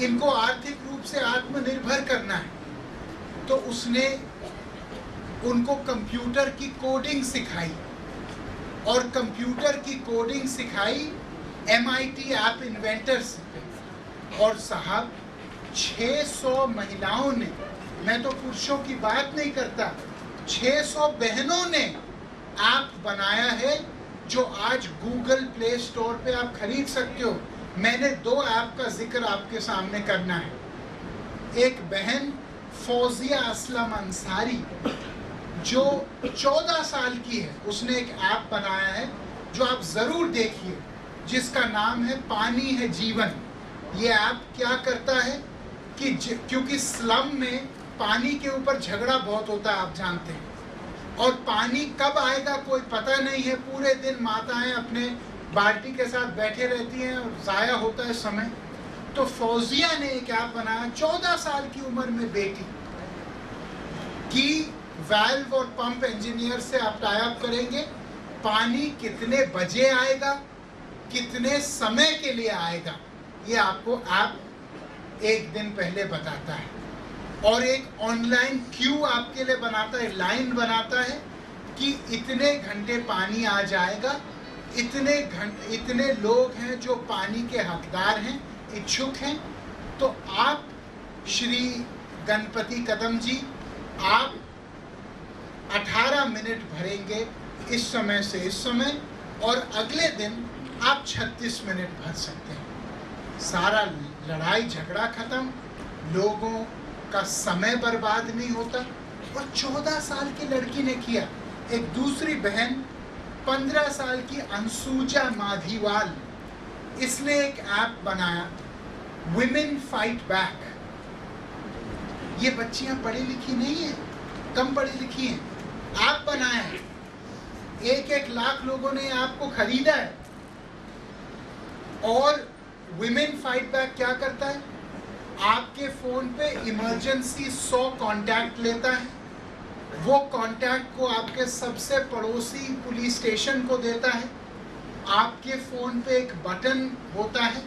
A: इनको आर्थिक रूप से आत्मनिर्भर करना है। तो उसने उनको कंप्यूटर की कोडिंग सिखाई, और कंप्यूटर की कोडिंग सिखाई MIT ऐप इन्वेंटर से। और साहब 600 महिलाओं ने, मैं तो पुरुषों की बात नहीं करता, 600 बहनों ने ऐप बनाया है जो आज गूगल प्ले स्टोर पे आप खरीद सकते हो। मैंने 2 ऐप का जिक्र आपके सामने करना है। एक बहन फौजिया असलम अंसारी जो 14 साल की है, उसने एक ऐप बनाया है जो आप ज़रूर देखिए, जिसका नाम है पानी है जीवन। ये ऐप क्या करता है कि क्योंकि स्लम में पानी के ऊपर झगड़ा बहुत होता है, आप जानते हैं, और पानी कब आएगा कोई पता नहीं है। पूरे दिन माताएं अपने बाल्टी के साथ बैठे रहती हैं और ज़ाया होता है समय। तो फौजिया ने एक ऐप बनाया, 14 साल की उम्र में बेटी की वाल्व और पंप इंजीनियर से आप टाई अप करेंगे, पानी कितने बजे आएगा, कितने समय के लिए आएगा, ये आपको ऐप एक दिन पहले बताता है। और एक ऑनलाइन क्यू आपके लिए बनाता है, लाइन बनाता है कि इतने घंटे पानी आ जाएगा, इतने लोग हैं जो पानी के हकदार हैं, इच्छुक हैं। तो आप श्री गणपति कदम जी, आप 18 मिनट भरेंगे इस समय से इस समय, और अगले दिन आप 36 मिनट भर सकते हैं। सारा लड़ाई झगड़ा खत्म, लोगों का समय बर्बाद नहीं होता। और 14 साल की लड़की ने किया। एक दूसरी बहन 15 साल की अंशुजा माधीवाल, इसने एक ऐप बनाया, वुमेन फाइट बैक। ये बच्चियां पढ़ी लिखी नहीं है, कम पढ़ी लिखी हैं, ऐप बनाया है, 1-1 लाख लोगों ने ऐप को खरीदा है। और वुमेन फाइट बैक क्या करता है, आपके फ़ोन पे इमरजेंसी 100 कॉन्टैक्ट लेता है, वो कॉन्टैक्ट को आपके सबसे पड़ोसी पुलिस स्टेशन को देता है। आपके फ़ोन पे एक बटन होता है,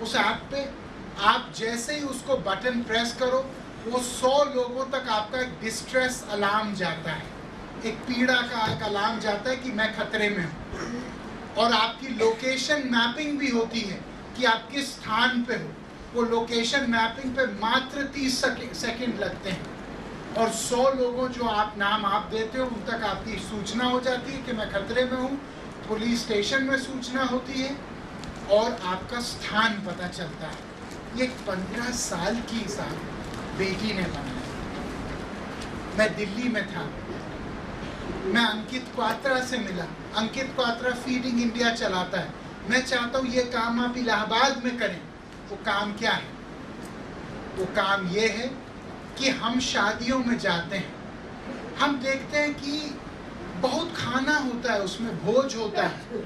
A: उस ऐप पे आप जैसे ही उसको बटन प्रेस करो, वो 100 लोगों तक आपका एक डिस्ट्रेस अलार्म जाता है, एक पीड़ा का एक अलार्म जाता है कि मैं खतरे में हूँ। और आपकी लोकेशन मैपिंग भी होती है कि आप किस स्थान पे हो। वो लोकेशन मैपिंग पे मात्र 30 सेकंड लगते हैं, और 100 लोगों जो आप नाम आप देते हो उन तक आपकी सूचना हो जाती है कि मैं खतरे में हूँ। पुलिस स्टेशन में सूचना होती है और आपका स्थान पता चलता है। ये 15 साल की बेटी ने बनाया। मैं दिल्ली में था, मैं अंकित क्वात्रा से मिला। अंकित क्वात्रा फीडिंग इंडिया चलाता है। मैं चाहता हूँ ये काम आप इलाहाबाद में करें। वो काम क्या है? वो काम ये है कि हम शादियों में जाते हैं, हम देखते हैं कि बहुत खाना होता है, उसमें भोज होता है,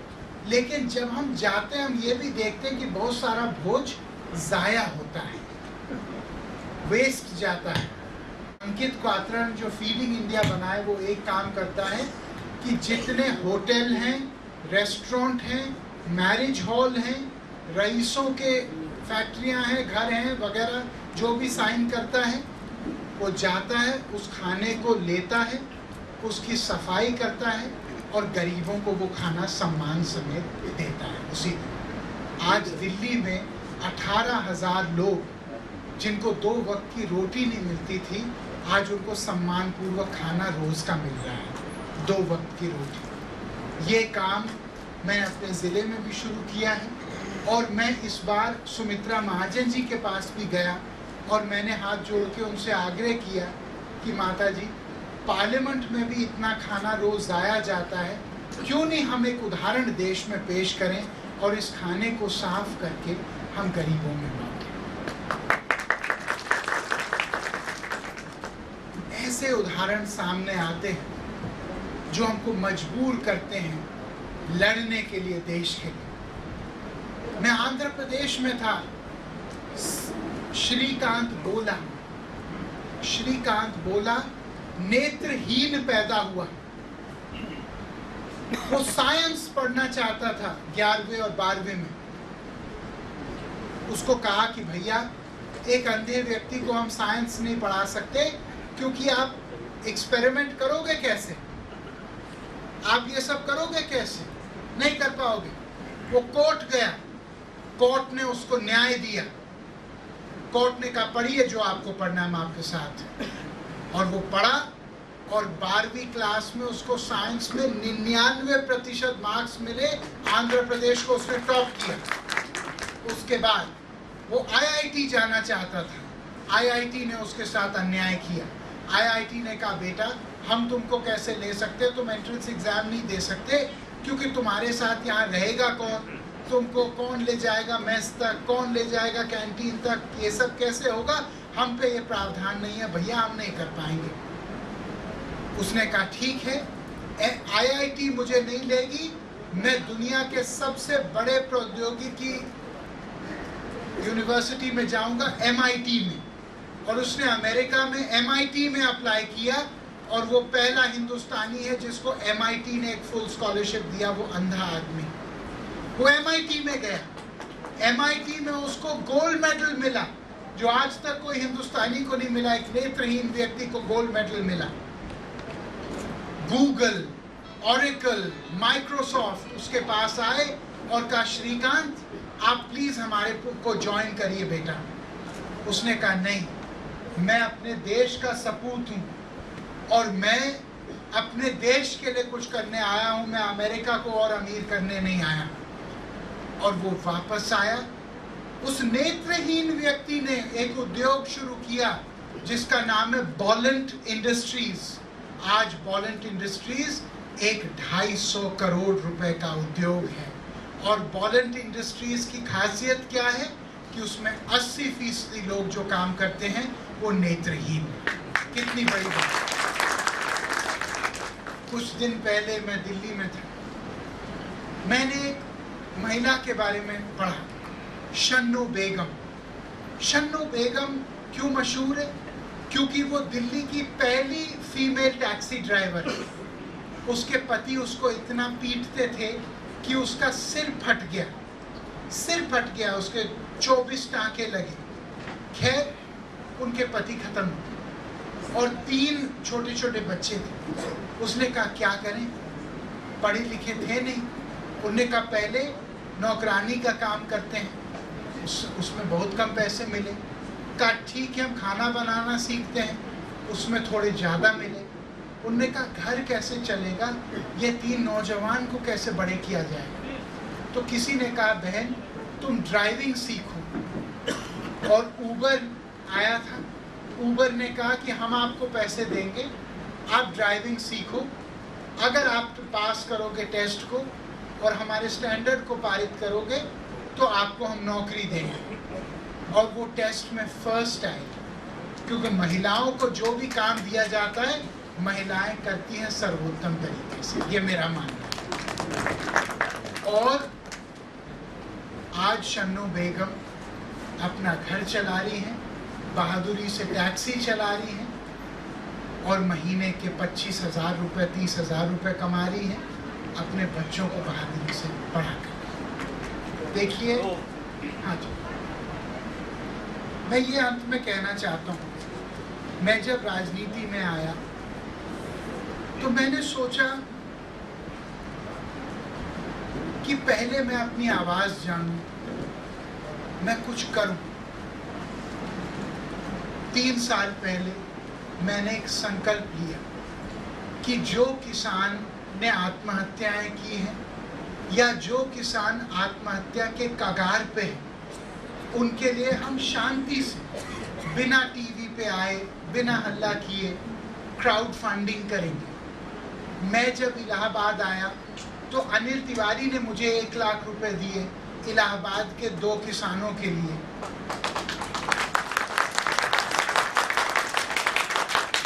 A: लेकिन जब हम जाते हैं हम ये भी देखते हैं कि बहुत सारा भोज ज़ाया होता है, वेस्ट जाता है। अंकित क्वात्रा ने जो फीडिंग इंडिया बनाए, वो एक काम करता है कि जितने होटल हैं, रेस्टोरेंट हैं, मैरिज हॉल हैं, रईसों के फैक्ट्रियां हैं, घर हैं वगैरह, जो भी साइन करता है वो जाता है, उस खाने को लेता है, उसकी सफाई करता है और गरीबों को वो खाना सम्मान समेत देता है उसी दिन। आज दिल्ली में 18,000 लोग जिनको 2 वक्त की रोटी नहीं मिलती थी, आज उनको सम्मानपूर्वक खाना रोज़ का मिल रहा है, 2 वक्त की रोटी। ये काम मैं अपने ज़िले में भी शुरू किया है। और मैं इस बार सुमित्रा महाजन जी के पास भी गया और मैंने हाथ जोड़ के उनसे आग्रह किया कि माता जी, पार्लियामेंट में भी इतना खाना रोज़ ज़ाया जाता है, क्यों नहीं हम एक उदाहरण देश में पेश करें और इस खाने को साफ करके हम गरीबों में बांटें। ऐसे उदाहरण सामने आते हैं जो हमको मजबूर करते हैं लड़ने के लिए देश के लिए। मैं आंध्र प्रदेश में था, श्रीकांत बोला नेत्रहीन पैदा हुआ। वो साइंस पढ़ना चाहता था 11वीं और 12वीं में। उसको कहा कि भैया एक अंधे व्यक्ति को हम साइंस नहीं पढ़ा सकते, क्योंकि आप एक्सपेरिमेंट करोगे कैसे, आप ये सब करोगे कैसे, नहीं कर पाओगे। वो कोर्ट गया, कोर्ट ने उसको न्याय दिया। कोर्ट ने कहा पढ़िए जो आपको पढ़ना है, हम आपके साथ। और वो पढ़ा और 12वीं क्लास में उसको साइंस में 99% मार्क्स मिले। आंध्र प्रदेश को उसने टॉप किया। उसके बाद वो IIT जाना चाहता था। IIT ने उसके साथ अन्याय किया। IIT ने कहा बेटा हम तुमको कैसे ले सकते, तुम एंट्रेंस एग्जाम नहीं दे सकते, क्योंकि तुम्हारे साथ यहाँ रहेगा कौन, तुमको कौन ले जाएगा मेस तक, कौन ले जाएगा कैंटीन तक, ये सब कैसे होगा, हम पे ये प्रावधान नहीं है भैया, हम नहीं कर पाएंगे। उसने कहा ठीक है, IIT मुझे नहीं लेगी, मैं दुनिया के सबसे बड़े प्रौद्योगिकी यूनिवर्सिटी में जाऊंगा, MIT में। और उसने अमेरिका में MIT में अप्लाई किया और वो पहला हिंदुस्तानी है जिसको MIT ने एक फुल स्कॉलरशिप दिया, वो अंधा आदमी। वो MIT में गया, MIT में उसको गोल्ड मेडल मिला, जो आज तक कोई हिंदुस्तानी को नहीं मिला, एक नेत्रहीन व्यक्ति को गोल्ड मेडल मिला। गूगल, ऑरेकल, माइक्रोसॉफ्ट उसके पास आए और कहा श्रीकांत आप प्लीज हमारे को ज्वाइन करिए बेटा। उसने कहा नहीं, मैं अपने देश का सपूत हूँ और मैं अपने देश के लिए कुछ करने आया हूँ, मैं अमेरिका को और अमीर करने नहीं आया। और वो वापस आया। उस नेत्रहीन व्यक्ति ने एक उद्योग शुरू किया जिसका नाम है बॉलेंट इंडस्ट्रीज। आज बॉलेंट इंडस्ट्रीज एक 250 करोड़ रुपए का उद्योग है। और बॉलेंट इंडस्ट्रीज की खासियत क्या है कि उसमें 80% लोग जो काम करते हैं वो नेत्रहीन। कितनी बड़ी बात। कुछ दिन पहले मैं दिल्ली में था, मैंने एक महिला के बारे में पढ़ा, शन्नो बेगम। शन्नो बेगम क्यों मशहूर है? क्योंकि वो दिल्ली की पहली फीमेल टैक्सी ड्राइवर है। उसके पति उसको इतना पीटते थे कि उसका सिर फट गया, उसके 24 टांके लगे। खैर उनके पति खत्म हो और 3 छोटे छोटे बच्चे थे। उसने कहा क्या करें, पढ़े लिखे थे नहीं। उन्होंने कहा पहले नौकरानी का काम करते हैं, उसमें बहुत कम पैसे मिले। कहा ठीक है हम खाना बनाना सीखते हैं, उसमें थोड़े ज़्यादा मिले। उन्होंने कहा घर कैसे चलेगा, ये 3 नौजवान को कैसे बड़े किया जाएगा। तो किसी ने कहा बहन तुम ड्राइविंग सीखो। और ऊबर आया था, ऊबर ने कहा कि हम आपको पैसे देंगे, आप ड्राइविंग सीखो, अगर आप पास करोगे टेस्ट को और हमारे स्टैंडर्ड को पारित करोगे तो आपको हम नौकरी देंगे। और वो टेस्ट में फर्स्ट आई, क्योंकि महिलाओं को जो भी काम दिया जाता है महिलाएं करती हैं सर्वोत्तम तरीके से, ये मेरा मानना है। और आज शन्नो बेगम अपना घर चला रही हैं, बहादुरी से टैक्सी चला रही हैं और महीने के 25,000 रुपये 30,000 रुपये कमा रही हैं, अपने बच्चों को बहादुरी से पढ़ा कर। देखिए, हाँ जी, मैं ये अंत में कहना चाहता हूँ, मैं जब राजनीति में आया तो मैंने सोचा कि पहले मैं अपनी आवाज़ जानूं, मैं कुछ करूं। 3 साल पहले मैंने एक संकल्प लिया कि जो किसान ने आत्महत्याएं की हैं या जो किसान आत्महत्या के कगार पे हैं, उनके लिए हम शांति से बिना टीवी पे आए, बिना हल्ला किए क्राउड फंडिंग करेंगे। मैं जब इलाहाबाद आया तो अनिल तिवारी ने मुझे 1 लाख रुपए दिए इलाहाबाद के 2 किसानों के लिए।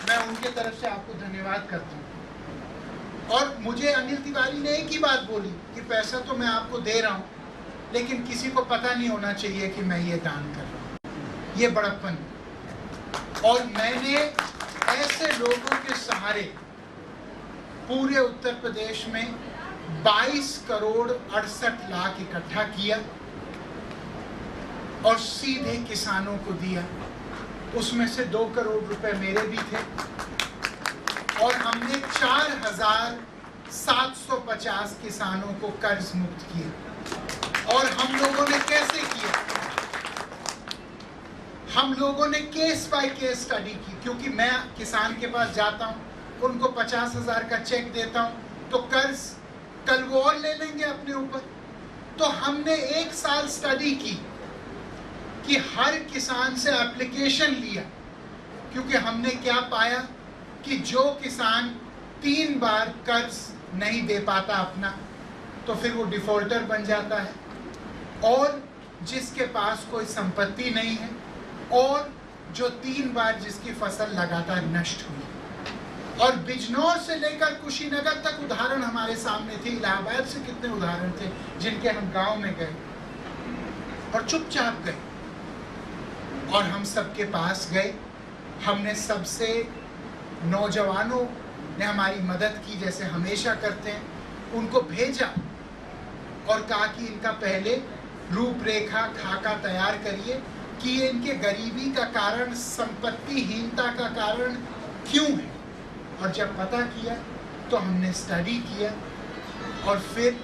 A: मैं उनके तरफ से आपको धन्यवाद करता हूँ। और मुझे अनिल तिवारी ने एक ही बात बोली कि पैसा तो मैं आपको दे रहा हूँ, लेकिन किसी को पता नहीं होना चाहिए कि मैं ये दान कर रहा हूँ। ये बड़प्पन। और मैंने ऐसे लोगों के सहारे पूरे उत्तर प्रदेश में 22 करोड़ 68 लाख इकट्ठा किया और सीधे किसानों को दिया। उसमें से 2 करोड़ रुपए मेरे भी थे और हमने 4,750 किसानों को कर्ज मुक्त किया। और हम लोगों ने कैसे किया? हम लोगों ने केस बाय केस स्टडी की, क्योंकि मैं किसान के पास जाता हूं, उनको 50,000 का चेक देता हूं, तो कर्ज कल वो और ले लेंगे अपने ऊपर। तो हमने 1 साल स्टडी की कि हर किसान से एप्लीकेशन लिया, क्योंकि हमने क्या पाया कि जो किसान 3 बार कर्ज नहीं दे पाता अपना, तो फिर वो डिफॉल्टर बन जाता है। और जिसके पास कोई संपत्ति नहीं है और जो 3 बार जिसकी फसल लगातार नष्ट हुई। और बिजनौर से लेकर कुशीनगर तक उदाहरण हमारे सामने थे। इलाहाबाद से कितने उदाहरण थे जिनके हम गांव में गए और चुपचाप गए और हम सबके पास गए। हमने सबसे, नौजवानों ने हमारी मदद की जैसे हमेशा करते हैं, उनको भेजा और कहा कि इनका पहले रूपरेखा खाका तैयार करिए कि ये इनके गरीबी का कारण, संपत्तिहीनता का कारण क्यों है। और जब पता किया तो हमने स्टडी किया और फिर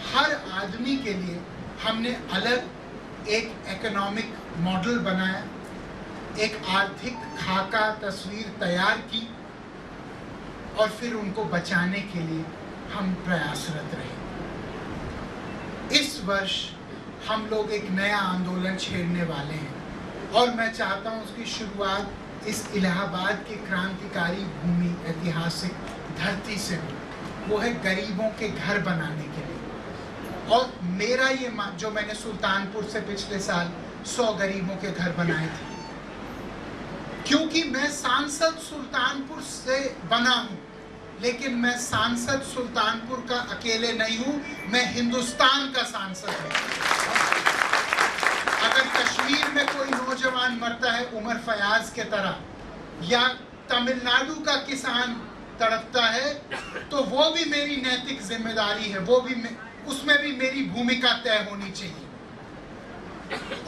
A: हर आदमी के लिए हमने अलग एक इकोनॉमिक मॉडल बनाया, एक आर्थिक खाका तस्वीर तैयार की और फिर उनको बचाने के लिए हम प्रयासरत रहे। इस वर्ष हम लोग एक नया आंदोलन छेड़ने वाले हैं और मैं चाहता हूं उसकी शुरुआत इस इलाहाबाद की क्रांतिकारी भूमि, ऐतिहासिक धरती से हो। वो है गरीबों के घर बनाने के लिए। और मेरा ये जो मैंने सुल्तानपुर से पिछले साल 100 गरीबों के घर बनाए थे, क्योंकि मैं सांसद सुल्तानपुर से बना हूं, लेकिन मैं सांसद सुल्तानपुर का अकेले नहीं हूं, मैं हिंदुस्तान का सांसद हूं। अगर कश्मीर में कोई नौजवान मरता है उमर फयाज के तरह, या तमिलनाडु का किसान तड़पता है, तो वो भी मेरी नैतिक जिम्मेदारी है, वो भी उसमें भी मेरी भूमिका तय होनी चाहिए।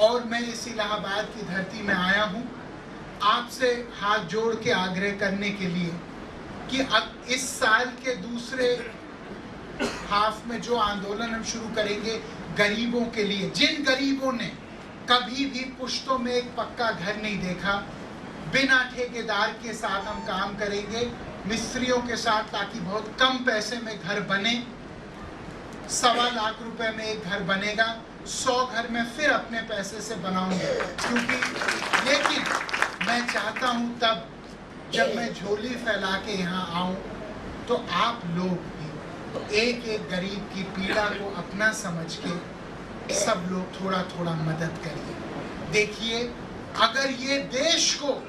A: और मैं इस इलाहाबाद की धरती में आया हूं आपसे हाथ जोड़ के आग्रह करने के लिए कि अब इस साल के दूसरे हाफ में जो आंदोलन हम शुरू करेंगे गरीबों के लिए, जिन गरीबों ने कभी भी पुश्तों में एक पक्का घर नहीं देखा, बिना ठेकेदार के साथ हम काम करेंगे, मिस्त्रियों के साथ, ताकि बहुत कम पैसे में घर बने। 1.25 लाख रुपए में एक घर बनेगा, 100 घर में फिर अपने पैसे से बनाऊंगा। क्योंकि लेकिन मैं चाहता हूं तब जब मैं झोली फैला के यहाँ आऊं तो आप लोग भी एक एक गरीब की पीड़ा को अपना समझ के सब लोग थोड़ा थोड़ा मदद करिए। देखिए, अगर ये देश को,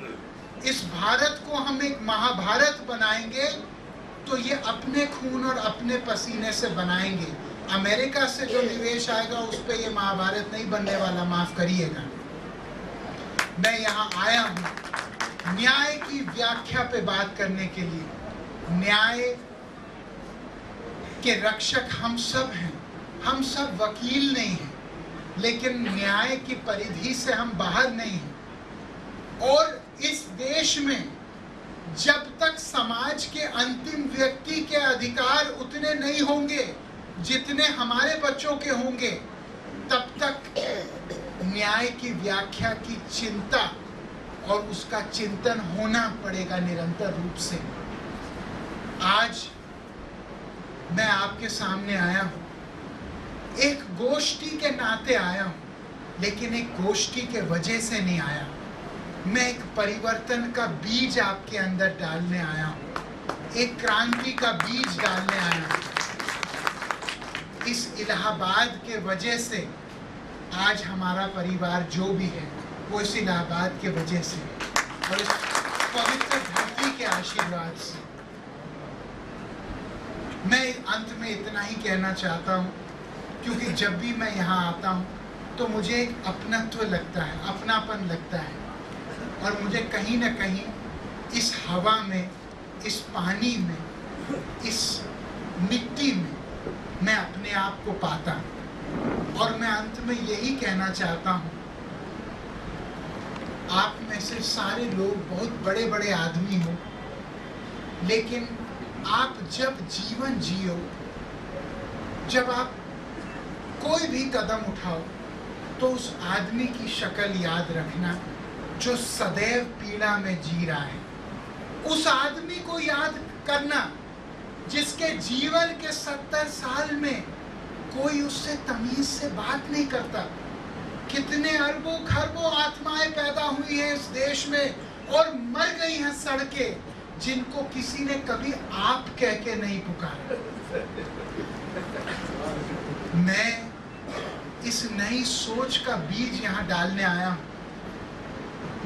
A: इस भारत को हम एक महाभारत बनाएंगे तो ये अपने खून और अपने पसीने से बनाएंगे। अमेरिका से जो निवेश आएगा उस पे ये महाभारत नहीं बनने वाला, माफ करिएगा। मैं यहाँ आया हूँ न्याय की व्याख्या पे बात करने के लिए। न्याय के रक्षक हम सब हैं, हम सब वकील नहीं हैं, लेकिन न्याय की परिधि से हम बाहर नहीं हैं। और इस देश में जब तक समाज के अंतिम व्यक्ति के अधिकार उतने नहीं होंगे जितने हमारे बच्चों के होंगे, तब तक न्याय की व्याख्या की चिंता और उसका चिंतन होना पड़ेगा निरंतर रूप से। आज मैं आपके सामने आया हूं, एक गोष्ठी के नाते आया हूं, लेकिन एक गोष्ठी के वजह से नहीं आया। मैं एक परिवर्तन का बीज आपके अंदर डालने आया हूं, एक क्रांति का बीज डालने आया हूं। इस इलाहाबाद के वजह से आज हमारा परिवार जो भी है वो इस इलाहाबाद के वजह से, पवित्र धरती के आशीर्वाद से। मैं अंत में इतना ही कहना चाहता हूँ, क्योंकि जब भी मैं यहाँ आता हूँ तो मुझे एक अपनत्व लगता है, अपनापन लगता है, और मुझे कहीं ना कहीं इस हवा में, इस पानी में, इस मिट्टी में मैं अपने आप को पाता हूँ। और मैं अंत में यही कहना चाहता हूँ, आप में से सारे लोग बहुत बड़े बड़े आदमी हो, लेकिन आप जब जीवन जियो, जब आप कोई भी कदम उठाओ, तो उस आदमी की शक्ल याद रखना जो सदैव पीड़ा में जी रहा है। उस आदमी को याद करना जिसके जीवन के 70 साल में कोई उससे तमीज से बात नहीं करता। कितने अरबों खरबों आत्माएं पैदा हुई हैं इस देश में और मर गई हैं सड़कें, जिनको किसी ने कभी आप कह के नहीं पुकारा। मैं इस नई सोच का बीज यहाँ डालने आया हूँ।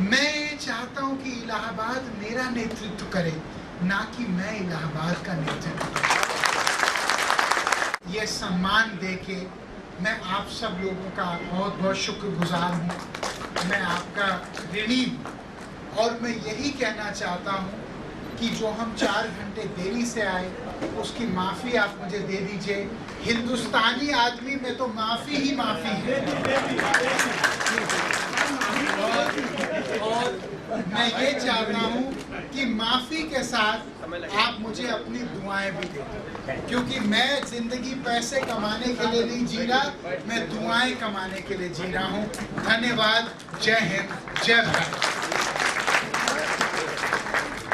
A: मैं चाहता हूँ कि इलाहाबाद मेरा नेतृत्व करे, ना कि मैं इलाहाबाद का नेतृत्व करूं। ये सम्मान देके मैं आप सब लोगों का बहुत बहुत शुक्रगुजार हूँ। मैं आपका ऋणी हूँ, और मैं यही कहना चाहता हूँ कि जो हम 4 घंटे देरी से आए उसकी माफ़ी आप मुझे दे दीजिए। हिंदुस्तानी आदमी में तो माफ़ी ही माफ़ी है। और मैं ये चाहता हूँ कि माफ़ी के साथ आप मुझे अपनी दुआएं भी दें, क्योंकि मैं ज़िंदगी पैसे कमाने के लिए नहीं जी रहा, मैं दुआएं कमाने के लिए जी रहा हूँ। धन्यवाद। जय हिंद, जय भारत।